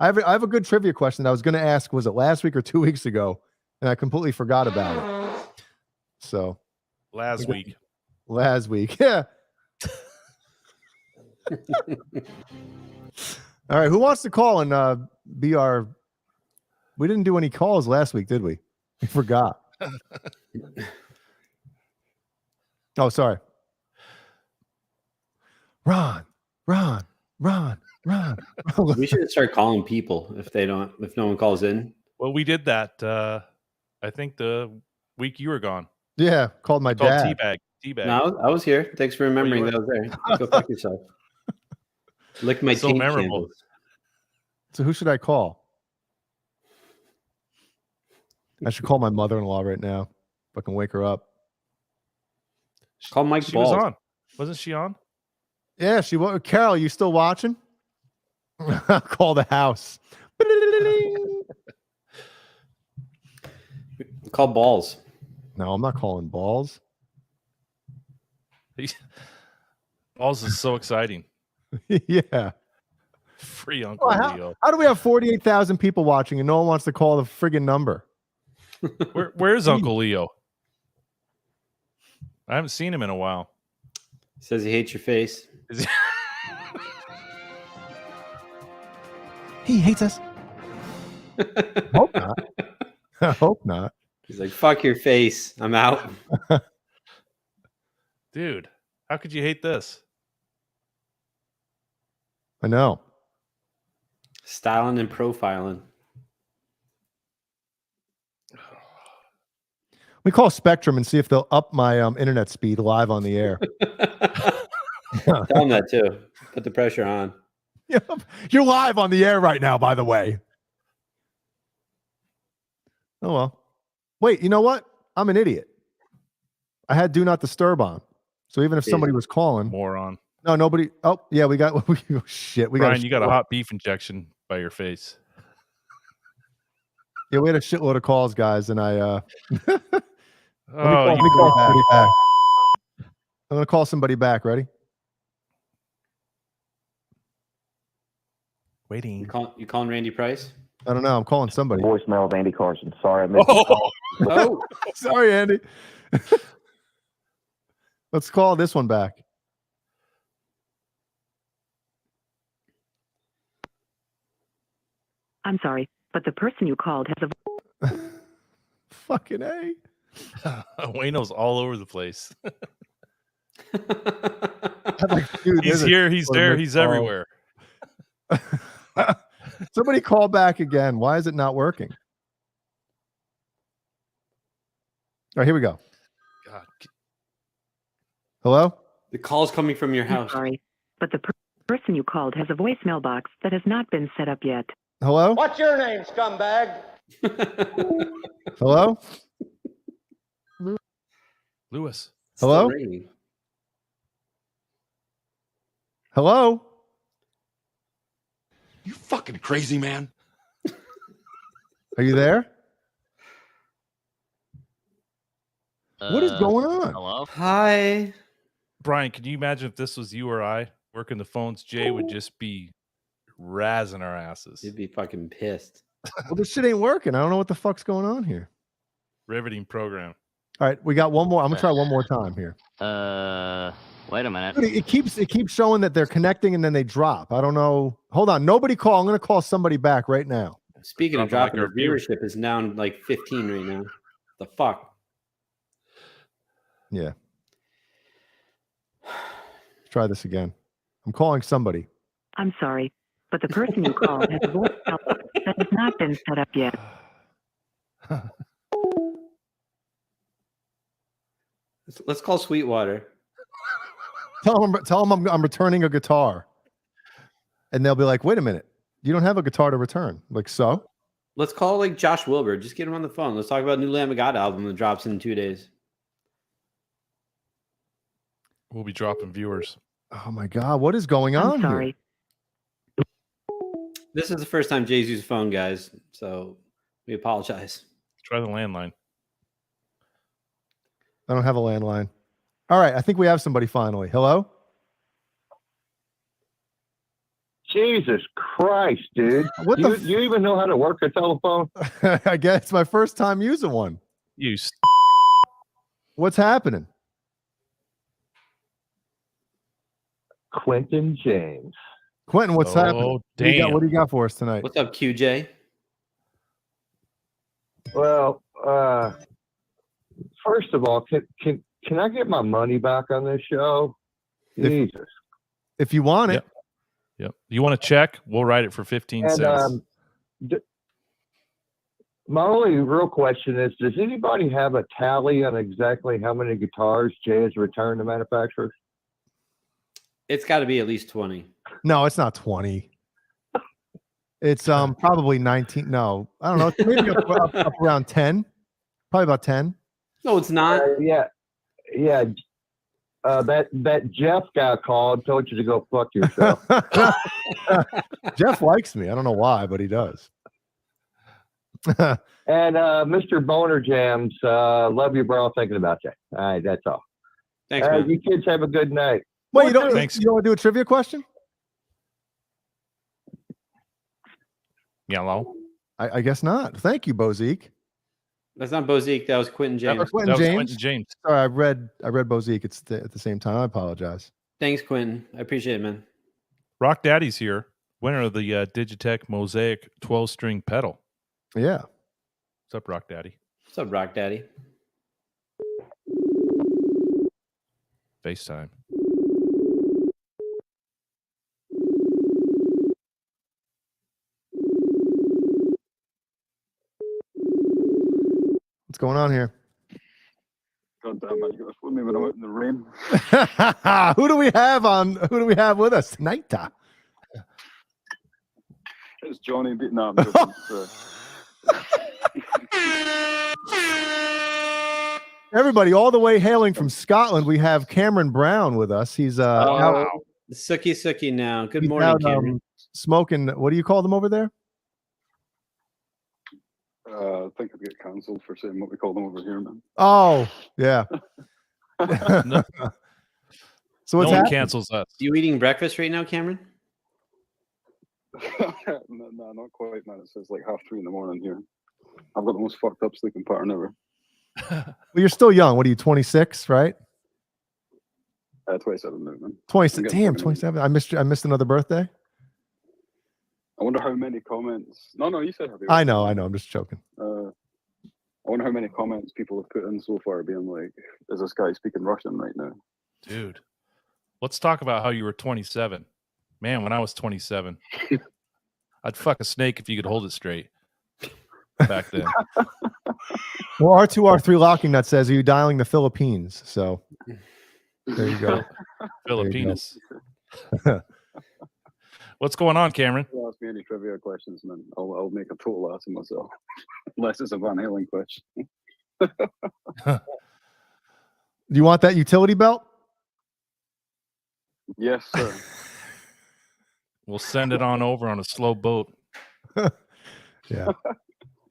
I have a good trivia question that I was going to ask. Was it last week or 2 weeks ago? And I completely forgot about it. So Last week. Yeah. All right. Who wants to call and be our? We didn't do any calls last week, did we? We forgot. Oh, sorry. Ron. We should start calling people if no one calls in. Well, we did that. I think the week you were gone. Yeah, called my Called dad. Teabag. No, I was here. Thanks for remembering that I was there. Go fuck yourself. Lick my So taint memorable. candles. So who should I call? I should call my mother-in-law right now. If I can wake her up. Call Mike She Balls. was on. Wasn't she on? Yeah, she was. Carol, you still watching? Call the house. Call Balls. No, I'm not calling Balls. Balls is so exciting. Yeah. Free Uncle Well, Leo. how do we have 48,000 people watching and no one wants to call the friggin' number? Where's Uncle Leo? I haven't seen him in a while. Says he hates your face. He hates us. Hope not. I hope not. He's like, fuck your face. I'm out. Dude, how could you hate this? I know. Styling and profiling. We call Spectrum and see if they'll up my internet speed live on the air. Tell them that too. Put the pressure on. You're live on the air right now, by the way. Oh, well. Wait, you know what? I'm an idiot. I had Do Not Disturb on. So even if somebody was calling. Moron. No, nobody. Oh, yeah, we got. Oh, shit. Brian, you got a hot beef injection by your face. Yeah, we had a shitload of calls, guys, and I. Oh, let me call somebody back. I'm going to call somebody back. Ready? Waiting. You calling Randy Price? I don't know. I'm calling somebody. Voicemail of Andy Carson. Sorry, I missed your call. Oh, sorry, Andy. Let's call this one back. I'm sorry, but the person you called has a Fucking A. Wayno's all over the place. Dude, He's here, he's there, he's everywhere. Somebody call back again. Why is it not working? All right, here we go. God. Hello? The call's coming from your house. I'm sorry, but the person you called has a voicemail box that has not been set up yet. Hello? What's your name, scumbag? Hello? Lewis. Hello? Hello? You fucking crazy, man. Are you there? What is going on? Hello? Hi. Brian, can you imagine if this was you or I working the phones? Jay would just be razzing our asses. He'd be fucking pissed. Well, this shit ain't working. I don't know what the fuck's going on here. Riveting program. All right, we got one more. I'm gonna try one more time here. Wait a minute. Dude, it keeps showing that they're connecting and then they drop. I don't know. Hold on. Nobody call. I'm gonna call somebody back right now. Speaking of Dropping dropping, like our our viewership is down like 15 right now. The fuck? Yeah. Let's try this again. I'm calling somebody. I'm sorry, but the person you called has a voicemail box that has not been set up yet. Let's call Sweetwater. Tell them I'm returning a guitar, and they'll be like, "Wait a minute, you don't have a guitar to return." Like, so? Let's call like Josh Wilbur. Just get him on the phone. Let's talk about new Lamb of God album that drops in 2 days. We'll be dropping viewers. Oh my God, what is going on I'm sorry. here? This is the first time Jay's used a phone, guys. So we apologize. Try the landline. I don't have a landline. All right, I think we have somebody finally. Hello? Jesus Christ, dude. What do you even know how to work a telephone? I guess it's my first time using one. What's happening? Quentin James. Quentin, what's happening? Damn. What do you got for us tonight? What's up, QJ? Well, first of all, can I get my money back on this show? Jesus. If you want it. Yep. You want to check? We'll write it for 15 cents. My only real question is, does anybody have a tally on exactly how many guitars Jay has returned to manufacturers? It's got to be at least 20. No, it's not 20. It's probably 19. No, I don't know. It's maybe up around 10. Probably about 10. No, it's not. Yeah. That Jeff guy called, told you to go fuck yourself. Jeff likes me. I don't know why, but he does. And Mr. BonerJams, love you, bro. Thinking about you. All right, that's all. Thanks, man. You kids have a good night. Well, you don't want to do a trivia question? Yellow. I guess not. Thank you, Bozique. That's not Bozique. That was Quentin James. That was Quentin James. Sorry, I read Bozique at the same time. I apologize. Thanks, Quentin. I appreciate it, man. Rock Daddy's here. Winner of the Digitech Mosaic 12-string pedal. Yeah. What's up, Rock Daddy? What's up, Rock Daddy? FaceTime. What's going on here? God damn, man, you got to put me when I'm out in the rain. Who do we have with us tonight? It's Johnny beating up. I'm Everybody, all the way hailing from Scotland, we have Cameron Brown with us. He's Sookie now. Good morning, out, Cameron. smoking. What do you call them over there? I think I'd get cancelled for saying what we call them over here, man. Oh, yeah. No. So what's no one happening? cancels us. You eating breakfast right now, Cameron? No, not quite, man. It says like 3:30 in the morning here. I've got the most fucked up sleeping pattern ever. Well, you're still young. What are you, 26, right? 27 now, man. 26. Damn, 27. I missed another birthday. I wonder how many comments. No, you said happy. I know. I'm just joking. I wonder how many comments people have put in so far, being like, "Is this guy speaking Russian right now?" Dude, let's talk about how you were 27. Man, when I was 27, I'd fuck a snake if you could hold it straight. Back then. Well, R2R3 Locking Nut says, "Are you dialing the Philippines?" So there you go. Filipinas. What's going on, Cameron? Don't ask me any trivia questions, man. I'll make a total ass of myself. Unless it's a Van Halen question. Do you want that utility belt? Yes, sir. We'll send it on over on a slow boat. Yeah.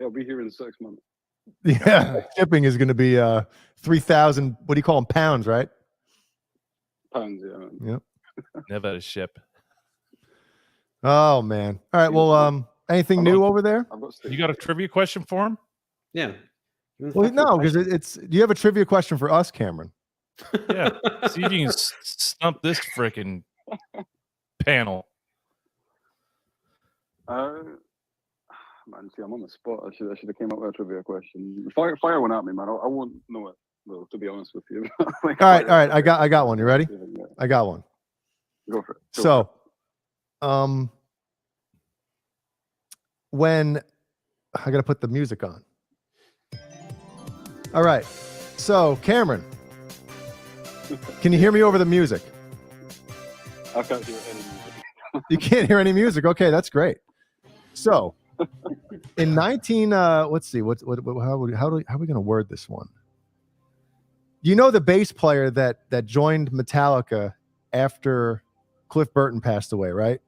I'll be here in 6 months. Yeah. Shipping is going to be 3,000. What do you call them? Pounds, right? Pounds, yeah. Man. Yep. Never had a ship. Oh man. All right. Well, anything new over there? You got a trivia question for him? Yeah. Well, no, because it's. Do you have a trivia question for us, Cameron? Yeah. See if you can stump this freaking panel. Man, see, I'm on the spot. I should have came up with a trivia question. Fire one at me, man. I won't know it, though, to be honest with you. All right. I got one. You ready? I got one. Go for it. When I got to put the music on. All right. So, Cameron, can you hear me over the music? I can't hear any music. You can't hear any music. Okay, that's great. So, in let's see, how are we going to word this one? You know the bass player that joined Metallica after Cliff Burton passed away, right?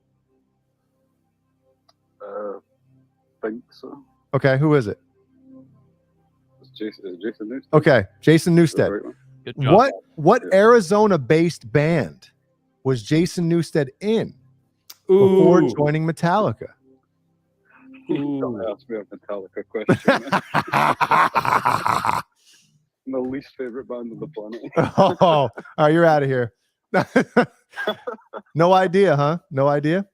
Think so. Okay, who is it? Is Jason Newsted? Okay, Jason Newsted. Good job. What Arizona-based band was Jason Newsted in? before joining Metallica? Don't ask me a Metallica question. My least favorite band on the planet. Oh, all right, you're out of here. No idea, huh? No idea?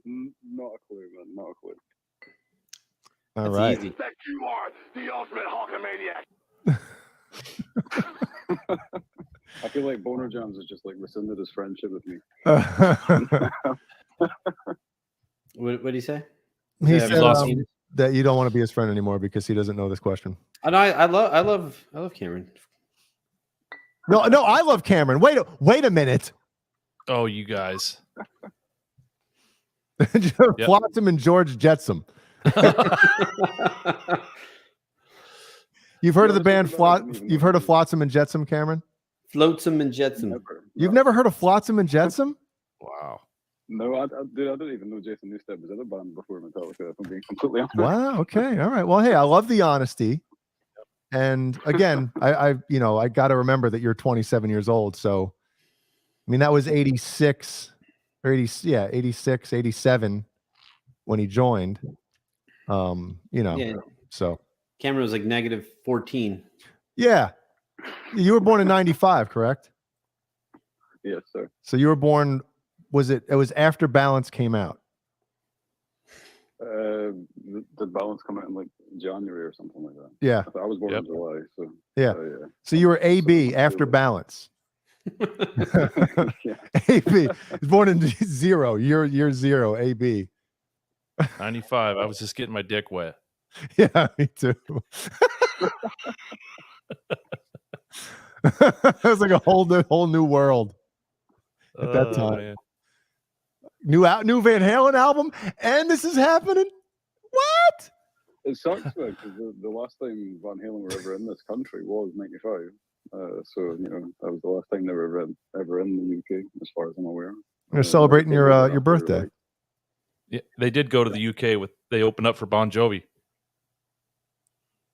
Not a clue, man. Not a clue. All right. That you are the ultimate Hulkamaniac. I feel like BonerJams has just like rescinded his friendship with me. What did he say? He said that you don't want to be his friend anymore because he doesn't know this question. I love Cameron. No, I love Cameron. Wait a minute. Oh, you guys. Flotsam and George Jetsam. You've heard of the band You've heard of Flotsam and Jetsam, Cameron? Flotsam and Jetsam. You've never heard of Flotsam and Jetsam? Wow. No, I didn't even know Jason Newsted was in a band before Metallica. If I'm being completely honest. Wow. Okay. All right. Well, hey, I love the honesty. And again, I got to remember that you're 27 years old. So, I mean, that was 86 or 86, 87 when he joined. So Cameron was like -14. Yeah. You were born in 95, correct? Yes, sir. So you were born, it was after Balance came out? The Balance come out in like January or something like that. Yeah. I was born in July. So Yeah. So you were AB after Balance. AB. He's born in 0. You're 0, AB. 95. I was just getting my dick wet. Yeah, me too. It was like a whole new world at that time. Man. New Van Halen album, and this is happening. What? It sucks because the last time Van Halen were ever in this country was '95. So that was the last time they were ever in the UK, as far as I'm aware. You're celebrating your birthday. Yeah, they did go to the UK they opened up for Bon Jovi.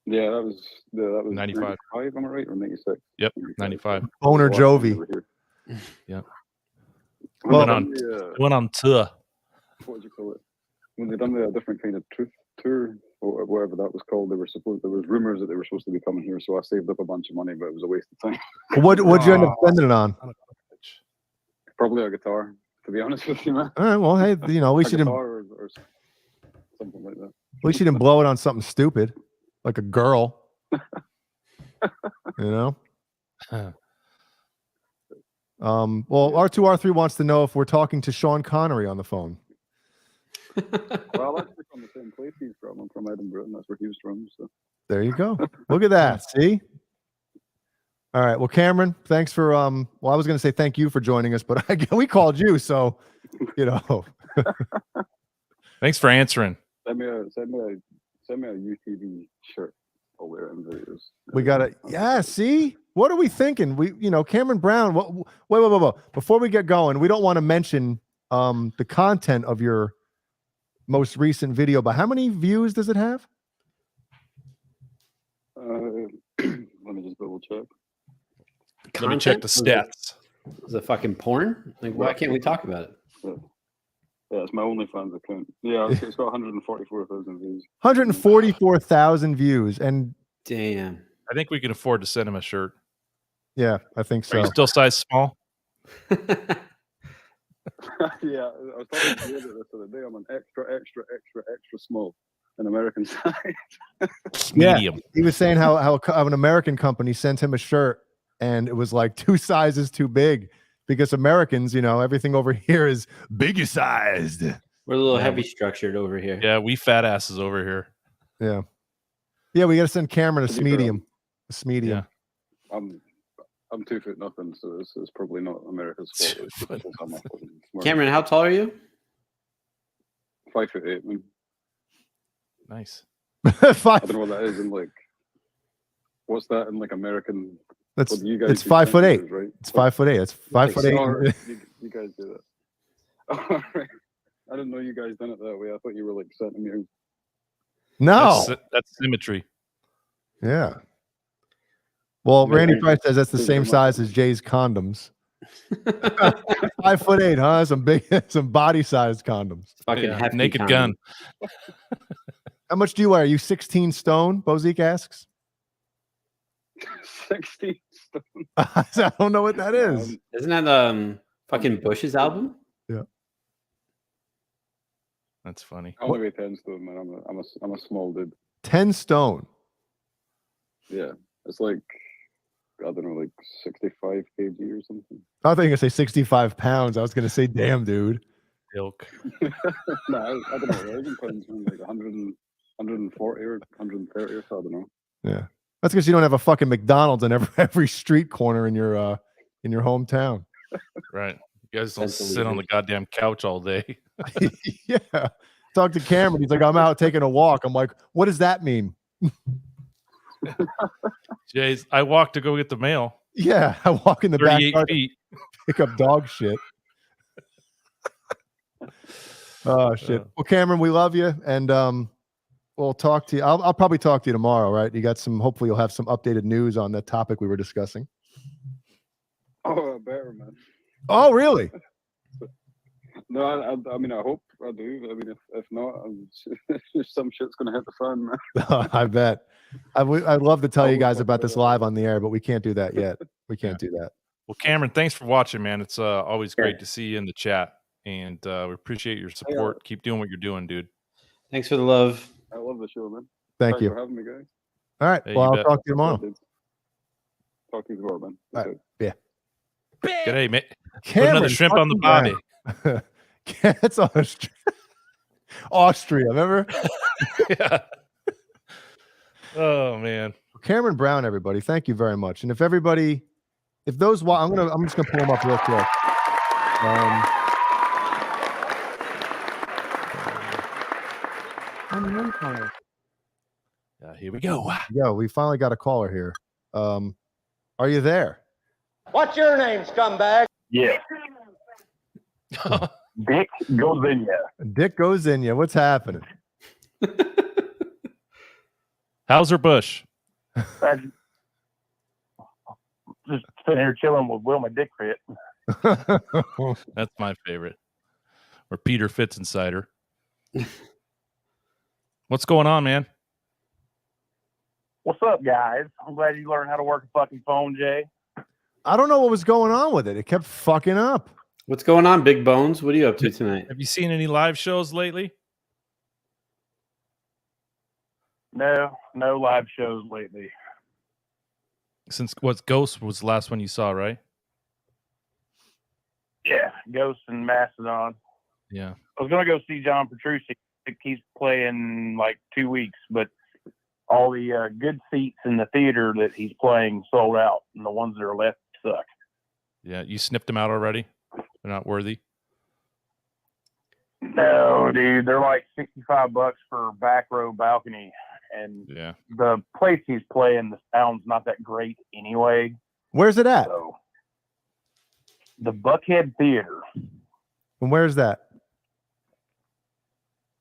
Yeah, that was 95. Am I right? Or 96? Yep, 95. Boner Jovi. Yeah. Well, went on tour. What would you call it? When they done the different kind of truth tour or whatever that was called, there was rumors that they were supposed to be coming here, so I saved up a bunch of money, but it was a waste of time. What'd you end up spending it on? Probably a guitar, to be honest with you, man. All right. Well, hey, at least you didn't. Or something like that. At least you didn't blow it on something stupid, like a girl. Well, R2R3 wants to know if we're talking to Sean Connery on the phone. Well, that's from the same place he's from. I'm from Edinburgh, and that's where he was from. So there you go. Look at that. See? All right. Well, Cameron, thanks for I was going to say thank you for joining us, but we called you, so Thanks for answering. Send me a UTV shirt. I'll wear it in videos. We got to see? What are we thinking? Cameron Brown, wait. Before we get going, we don't want to mention the content of your most recent video, but how many views does it have? Let me just double check. Let me check the stats. Is it fucking porn? Like, why can't we talk about it? Yeah, it's my OnlyFans account. Yeah, it's got 144,000 views. 144,000 views, and damn, I think we can afford to send him a shirt. Yeah, I think so. Are you still size small? Yeah, I was talking to you about this the other day. I'm an extra small, an American size. Medium. He was saying how an American company sent him a shirt, and it was like 2 sizes too big because Americans, everything over here is bigger sized. We're a little heavy structured over here. Yeah, we fat asses over here. Yeah. We got to send Cameron a medium. Yeah. I'm 2 foot nothing, so it's probably not America's fault. Cameron, how tall are you? 5'8", man. Nice. 5. I don't know what that is in what's that in American? It's you guys 5'8". Right? It's 5'8". It's 5'8". You guys do that. All right. I didn't know you guys done it that way. I thought you were centimeters. No, that's symmetry. Yeah. Well, Randy Price says that's the same size as Jay's condoms. 5'8", huh? Some big, some body-sized condoms. Fucking hefty naked condom. gun. How much do you weigh? Are you 16 stone? Bozique asks. 16 stone. I don't know what that is. Isn't that fucking Bush's album? Yeah. That's funny. I only weigh 10 stone, man. I'm a small dude. 10 stone. Yeah, it's like I don't know, like 65 kg or something. I thought you were gonna say 65 pounds. I was gonna say, damn, dude. Ilk. No, I don't know. I think pounds like 100, 140 or 130 or so. I don't know. Yeah, that's because you don't have a fucking McDonald's in every street corner in your hometown. Right. You guys don't sit on the goddamn couch all day. Yeah. Talk to Cameron. He's like, I'm out taking a walk. I'm like, what does that mean? Jays, I walked to go get the mail. Yeah, I walk in the 38 backyard, feet. pick up dog shit. Oh shit. Well, Cameron, we love you, and we'll talk to you. I'll probably talk to you tomorrow, right? You got some. Hopefully, you'll have some updated news on the topic we were discussing. Oh, better, man. Oh, really? No, I mean, I hope I do. I mean, if not, some shit's gonna hit the fan, man. I bet. I'd love to tell you guys about this live on the air, but we can't do that yet. We can't do that. Well, Cameron, thanks for watching, man. It's always great to see you in the chat, and we appreciate your support. Keep doing what you're doing, dude. Thanks for the love. I love the show, man. Thank Thanks you for having me, guys. All right. Hey, Well, you I'll bet. talk to you tomorrow. Talk to you tomorrow, man. All right. Yeah. G'day, mate. Put Cameron, another shrimp on the bobby. That's Austria, remember? Yeah. Oh man. Cameron Brown, everybody, thank you very much. And if those, I'm just gonna pull them up real quick. Here we go. Yeah, we finally got a caller here. Are you there? What's your name, scumbag? Yeah. Dick goes in ya. Dick goes in you. What's happening? How's her bush? Just sitting here chilling with Will my dick fit. That's my favorite. Or Peter fits inside her. What's going on, man? What's up, guys? I'm glad you learned how to work a fucking phone, Jay. I don't know what was going on with it. It kept fucking up. What's going on, Big Bones? What are you up to tonight? Have you seen any live shows lately? No live shows lately. Since Ghost was the last one you saw, right? Yeah, Ghost and Mastodon. Yeah. I was gonna go see John Petrucci. He's playing like 2 weeks, but all the good seats in the theater that he's playing sold out, and the ones that are left suck. Yeah, you sniffed them out already? They're not worthy? No, dude, they're like $65 for back row balcony, and yeah, the place he's playing, the sound's not that great anyway. Where's it at? So, the Buckhead Theater, And where's that?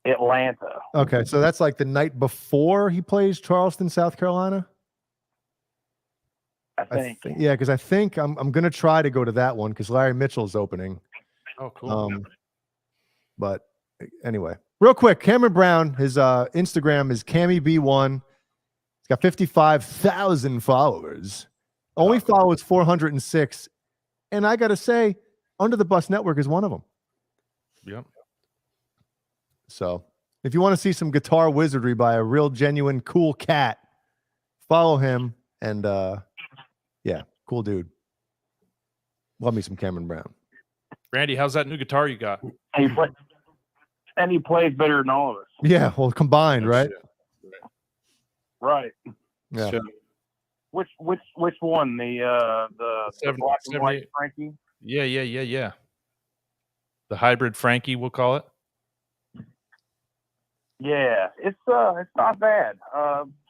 Atlanta. Okay, so that's like the night before he plays Charleston, South Carolina. I think. Yeah, because I think I'm gonna try to go to that one because Larry Mitchell's opening. Oh, cool. But anyway, real quick, Cameron Brown, his Instagram is CammyB1. He's got 55,000 followers. Only follows 406, and I gotta say, Under the Bus Network is one of them. Yep. So if you want to see some guitar wizardry by a real genuine cool cat, follow him. And yeah, cool dude. Love me some Cameron Brown. Randy, how's that new guitar you got? And he plays better than all of us. Yeah, well, combined, right? Right. Yeah. Sure. Which one? The black and white Frankie? Yeah. The hybrid Frankie, we'll call it. Yeah, it's not bad.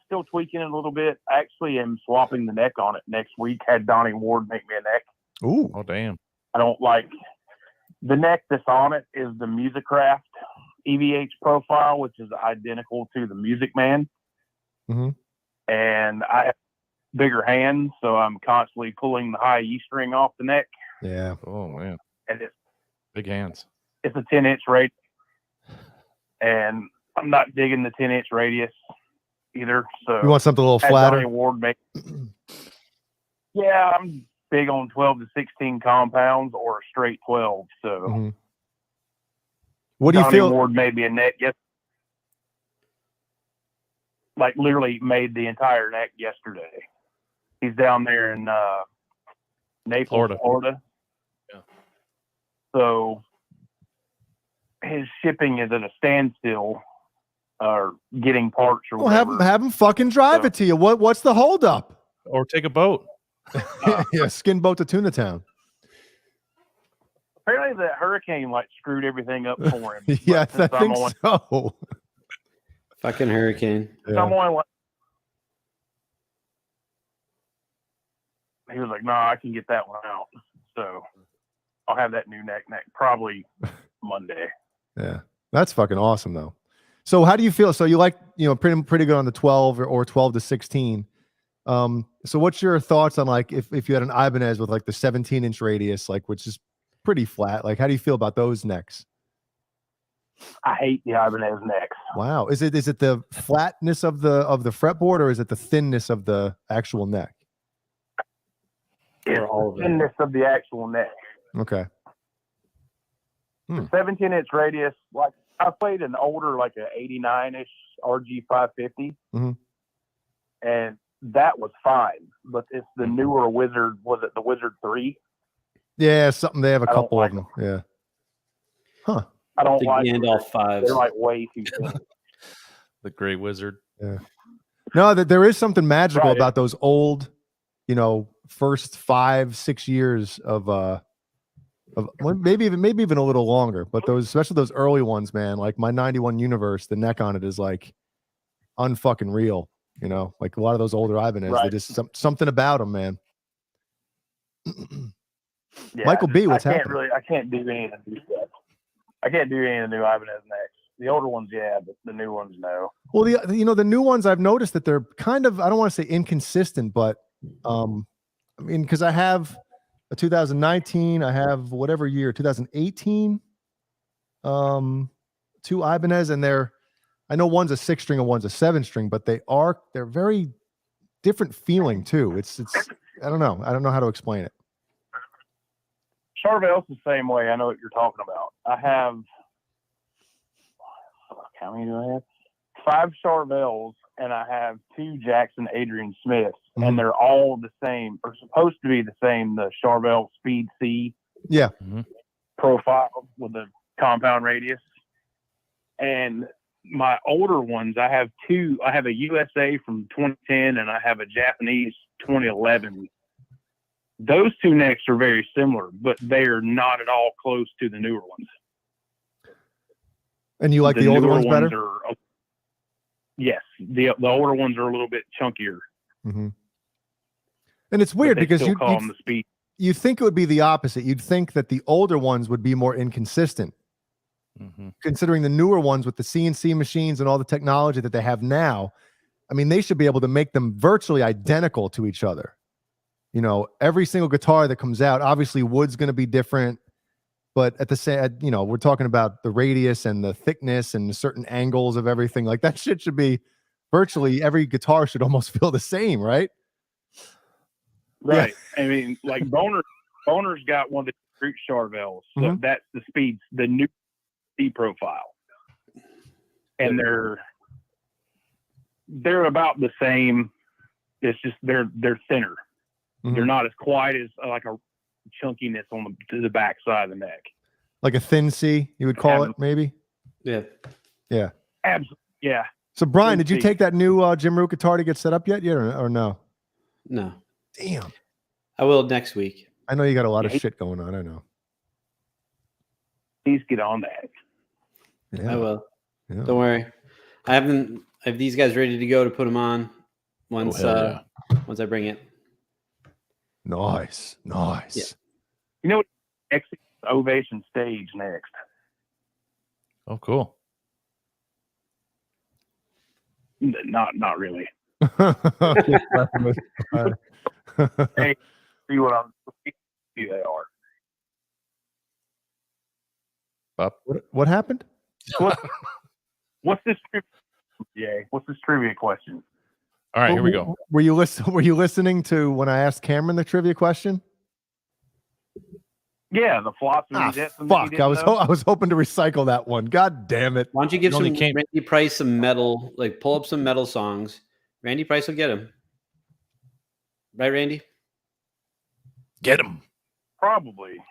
Still tweaking it a little bit. Actually, am swapping the neck on it next week. Had Donnie Ward make me a neck. Ooh. Oh, damn. I don't like the neck that's on it is the Musicraft EVH profile, which is identical to the Music Man. Mm-hmm. And I have bigger hands, so I'm constantly pulling the high E string off the neck. Yeah. Oh man. And it's Big hands. a 10-inch radius, and I'm not digging the 10-inch radius either. So You want something a little had flatter? Donnie Ward yeah, I'm big on 12 to 16 compounds or a straight 12. So Mhm. What do you Donnie feel? Ward made me a neck like literally made the entire neck yesterday. He's down there in Naples, Florida. Yeah. So his shipping is at a standstill, or getting parts or Well, whatever. have him fucking drive it to you. What's the holdup? Or take a boat. Yeah, skin boat to Tuna Town. Apparently, that hurricane like screwed everything up for him. Yeah, But I since think so. Fucking hurricane. Someone he was like, "No, I can get that one out." So I'll have that new neck probably Monday. Yeah, that's fucking awesome though. So how do you feel? So you like, pretty good on the 12 or 12 to 16. So what's your thoughts on like if you had an Ibanez with like the 17-inch radius, like which is pretty flat? Like how do you feel about those necks? I hate the Ibanez necks. Wow, is it the flatness of the fretboard or is it the thinness of the actual neck? It's the thinness of the actual neck. Okay. The 17-inch radius, like I played an older, like a 89-ish RG 550, Mhm. and that was fine. But it's the newer Wizard. Was it the Wizard 3? Yeah, something. They have a I don't couple like of them. Yeah. Huh. I don't The like Gandalf 5s. They're like way too thin. The Gray Wizard. Yeah. No, that there is something magical Right. about those old, first 5-6 years of well, maybe even a little longer, but especially those early ones, man. Like my 91 Universe, the neck on it is like unfucking real. Like a lot of those older Ibanez, they Right. just something about them, man. Yeah, Michael B, what's I happening? can't do any of the new stuff. I can't do any of the new Ibanez necks. The older ones, yeah, but the new ones, no. Well, the new ones, I've noticed that they're kind of, I don't want to say inconsistent, but I mean, because I have a 2019, I have whatever year, 2018, two Ibanez, and I know one's a 6-string and one's a 7-string, but they're very different feeling too. It's I don't know how to explain it. Charvel's the same way. I know what you're talking about. I have, how many do I have? 5 Charvels, and I have 2 Jackson Adrian Smiths, and they're all the same, or supposed to be the same. The Charvel Speed C Yeah. profile with the compound radius. And my older ones, I have 2. I have a USA from 2010, and I have a Japanese 2011. Those 2 necks are very similar, but they are not at all close to the newer ones. And you like the older newer ones better? Yes, the older ones are a little bit chunkier. Mm-hmm. And it's weird But they because still call them the Speed. you think it would be the opposite. You'd think that the older ones would be more inconsistent, considering the newer ones with the CNC machines and all the technology that they have now. I mean, they should be able to make them virtually identical to each other. Every single guitar that comes out, obviously wood's going to be different, but at the same, we're talking about the radius and the thickness and certain angles of everything. Like that shit should be virtually every guitar should almost feel the same, right? Right. Yeah. I mean, like Boner's got one of the Root Charvels. So that's the Speed, the new C profile. And they're about the same. It's just they're thinner. They're not as quite as like a chunkiness on the back side of the neck. Like a thin C, you would call it, maybe? Yeah. Yeah. Absolutely. Yeah. So, Brian, did you C. take that new Jim Root guitar to get set up yet or no? No. Damn. I will next week. I know you got a lot of shit going on. I know. Please get on that. Yeah. I will. Yeah. Don't worry. I have these guys ready to go to put them on once once I bring it. Nice. Yeah. You know what? Next Ovation Stage next. Oh, cool. Not really. Hey, see what they are. up. What happened? What's this? Yeah. What's this trivia question? All right, here we go. Were you listening to when I asked Cameron the trivia question? Yeah, the philosophy. Fuck! I was hoping to recycle that one. God damn it! Why don't you give Randy Price some metal? Like pull up some metal songs. Randy Price will get him. Right, Randy? Get him. Probably.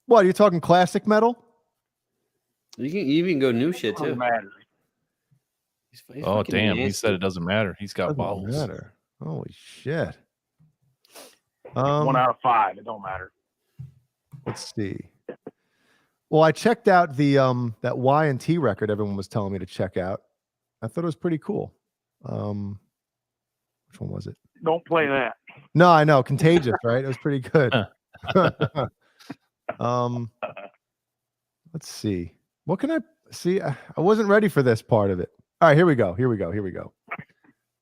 What are you talking? Classic metal? You can even go new shit too. He's Oh damn! nasty. He said it doesn't matter. He's got balls. Matter. Holy shit! 1 out of 5. It don't matter. Let's see. Well, I checked out the that Y&T record everyone was telling me to check out. I thought it was pretty cool. Which one was it? Don't play that. No, I know. Contagious, right? It was pretty good. Let's see. What can I see? I wasn't ready for this part of it. All right, here we go.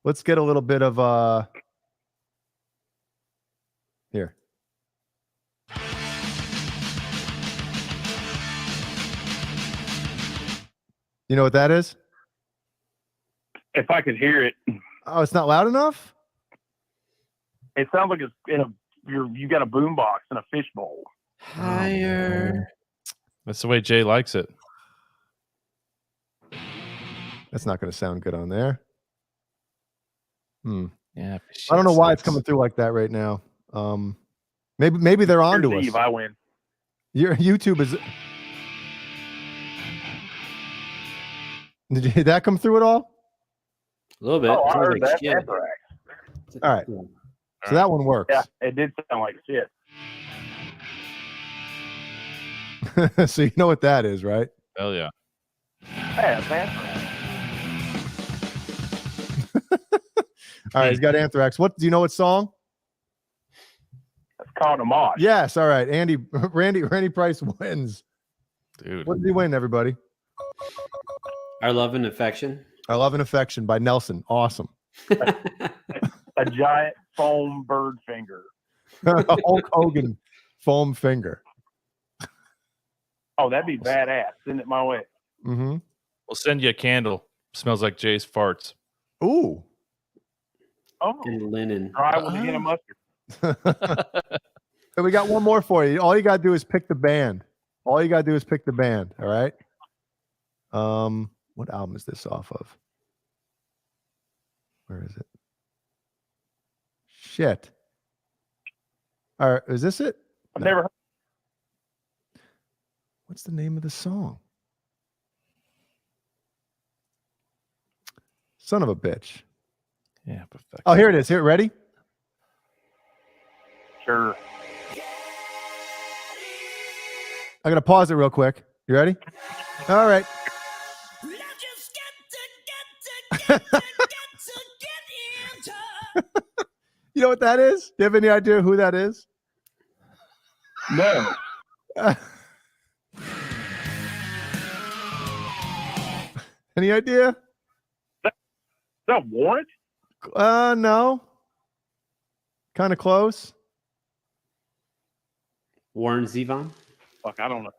Let's get a little bit of here. You know what that is? If I could hear it. Oh, it's not loud enough? It sounds like it's in you got a boom box and a fishbowl. Higher. That's the way Jay likes it. That's not going to sound good on there. Yeah. I don't know why it's coming through like that right now. Maybe they're onto us. Eve, I win. Your YouTube is. Did that come through at all? A little bit. Oh, I Sounds heard like that. shit. All right. So that one works. Yeah, it did sound like shit. So you know what that is, right? Hell yeah. Yeah, Banter. All right, he's got Anthrax. What do you know? What song? It's called a mosh. Yes. All right, Randy Price wins. Dude, what did he win, everybody? Our Love and Affection. Our Love and Affection by Nelson. Awesome. A giant foam bird finger. Hulk Hogan foam finger. Oh, that'd be badass. Send it my way. Mm-hmm. We'll send you a candle. Smells like Jay's farts. Ooh. Oh, and linen. Dry with a hint of mustard. So we got one more for you. All you gotta do is pick the band. All right. What album is this off of? Where is it? Shit. All right, is this it? I've never heard. What's the name of the song? Son of a bitch. Yeah, perfect. Oh, here it is. Here, ready? Sure. I'm gonna pause it real quick. You ready? All right. You know what that is? Do you have any idea who that is? No. Any idea? Is that Warrant? No. Kind of close. Warren Zevon. Fuck, I don't know.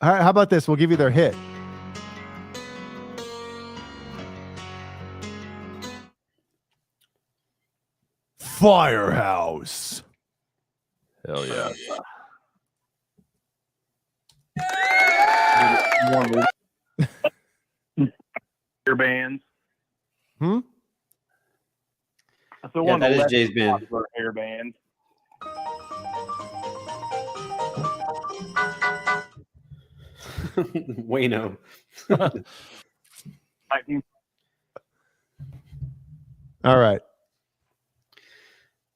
All right, how about this? We'll give you their hit. Firehouse. Hell yeah. Your bands. Hmm? That's the Yeah, one that is less Jay's band. popular hair band. Wayno. All right.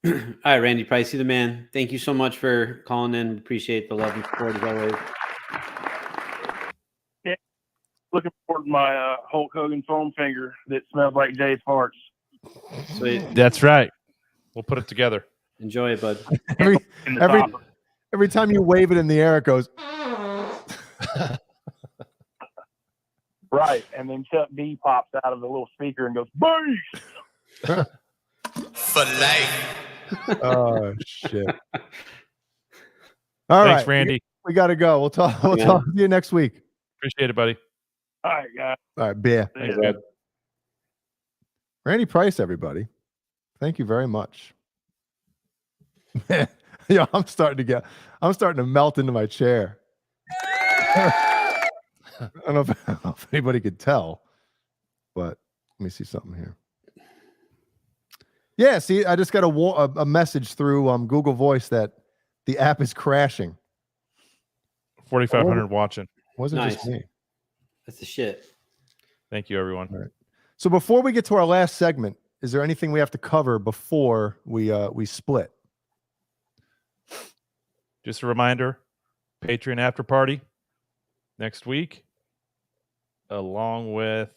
All right, Randy Price, you the man. Thank you so much for calling in. Appreciate the love and support as always. Yeah. Looking forward to my Hulk Hogan foam finger that smells like Jay's farts. Sweet. That's right. We'll put it together. Enjoy it, bud. Every time you wave it in the air, it goes. Right, and then Chuck D pops out of the little speaker and goes, "Bass!" For life. Oh shit! All right, Thanks, Randy. We got to go. We'll talk to you next week. Appreciate it, buddy. All right, guys. All right, beer. Thanks, man. Randy Price, everybody. Thank you very much. Yo, I'm starting to melt into my chair. I don't know if anybody could tell, but let me see something here. Yeah, see, I just got a message through Google Voice that the app is crashing. 4,500 watching. Wasn't just me. That's the shit. Thank you, everyone. All right. So before we get to our last segment, is there anything we have to cover before we split? Just a reminder, Patreon after party next week, along with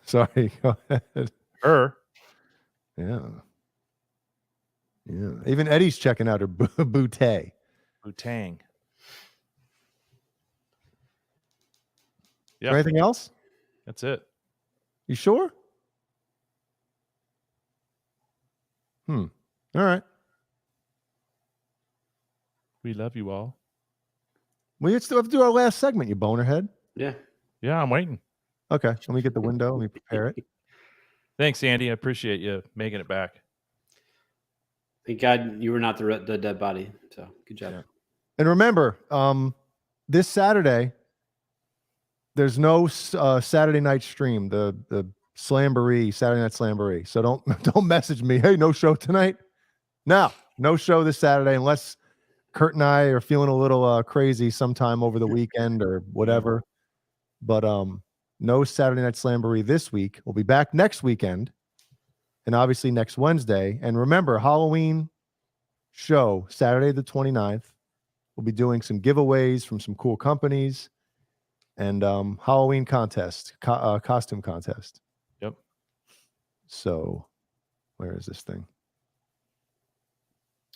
Sorry, go ahead. her. Yeah. Even Eddie's checking out her bootay. Wu-Tang. Yeah. Anything else? That's it. You sure? All right. We love you all. We still have to do our last segment, you bonerhead. Yeah. Yeah, I'm waiting. Okay. Let me get the window. Let me prepare it. Thanks, Andy. I appreciate you making it back. Thank God you were not the dead body. So good job. Yeah. And remember, this Saturday, there's no Saturday night stream. The Slamboree, Saturday Night Slamboree. So don't message me. Hey, no show tonight. No show this Saturday unless Kurt and I are feeling a little crazy sometime over the weekend or whatever. But no Saturday Night Slamboree this week. We'll be back next weekend, and obviously next Wednesday. And remember, Halloween show Saturday the 29th. We'll be doing some giveaways from some cool companies and Halloween contest, costume contest. Yep. So, where is this thing?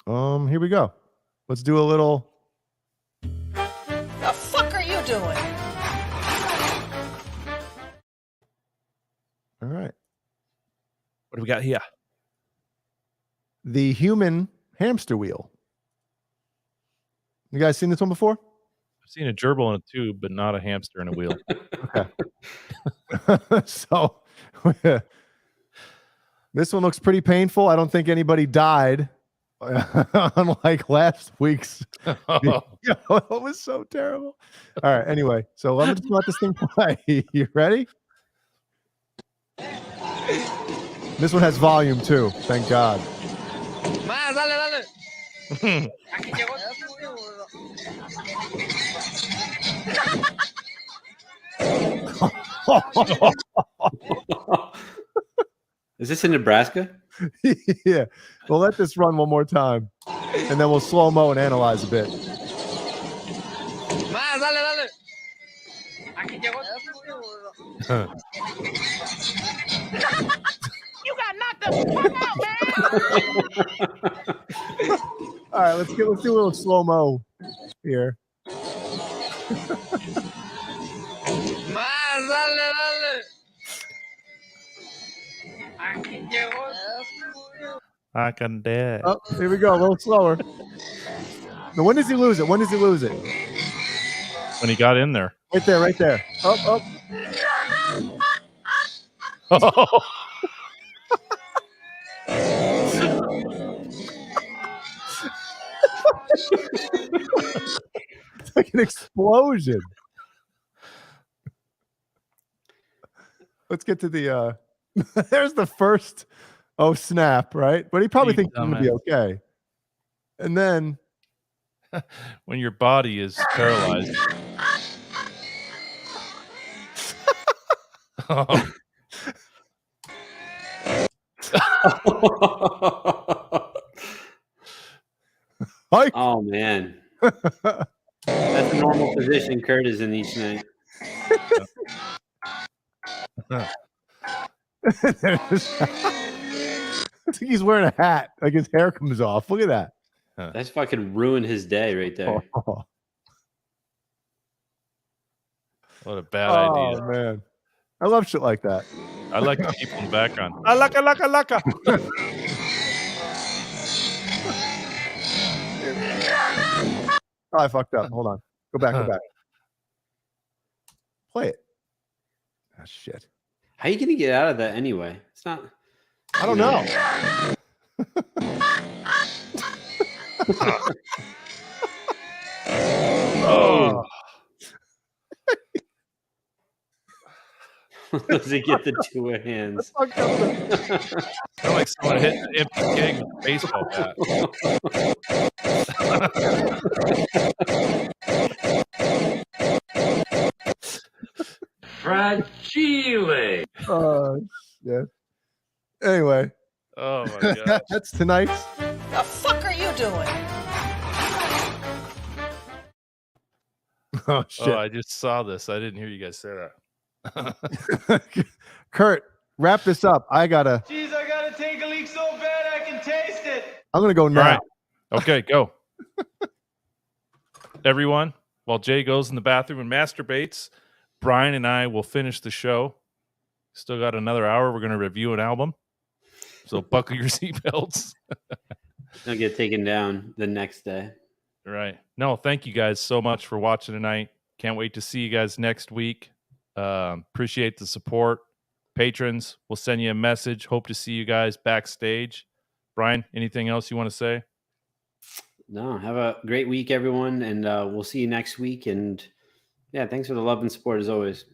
Here we go. Let's do a little. The fuck are you doing? All right. What do we got here? The human hamster wheel. You guys seen this one before? I've seen a gerbil in a tube, but not a hamster in a wheel. Okay. So this one looks pretty painful. I don't think anybody died. Unlike last week's. It was so terrible. All right. Anyway, so let me just let this thing play. You ready? This one has volume too. Thank God. Is this in Nebraska? Yeah. We'll let this run one more time, and then we'll slow-mo and analyze a bit. You got knocked the fuck out, man. All right, let's do a little slow-mo here. I can dare. Oh, here we go. A little slower. Now, when does he lose it? When does he lose it? When he got in there. Right there, right there. Oh. It's like an explosion. Let's get to the there's the first snap, right? But he probably thinks it's gonna be okay. And then when your body is paralyzed. Oh man. That's the normal position Kurt is in each night. I think he's wearing a hat. Like his hair comes off. Look at that. That's fucking ruined his day right there. Oh. What a bad idea. Oh man. I love shit like that. I like the people in the background. Alaka. Oh, I fucked up. Hold on. Go back. Play it. Ah, shit. How are you going to get out of that anyway? It's not. I don't know. Oh. Does he get the two hands? Sound like someone hit an empty keg with a baseball bat. Fragile. Oh shit. Anyway. Oh my god. That's tonight's. The fuck are you doing? Oh shit. Oh, I just saw this. I didn't hear you guys say that. Kurt, wrap this up. I gotta take a leak so bad I can taste it. I'm gonna go now. All right. Okay, go. Everyone, while Jay goes in the bathroom and masturbates, Brian and I will finish the show. Still got another hour. We're going to review an album. So buckle your seatbelts. I'll get taken down the next day. Right. No, thank you guys so much for watching tonight. Can't wait to see you guys next week. Appreciate the support. Patrons, we'll send you a message. Hope to see you guys backstage. Brian, anything else you want to say? No, have a great week, everyone. And we'll see you next week. And yeah, thanks for the love and support as always.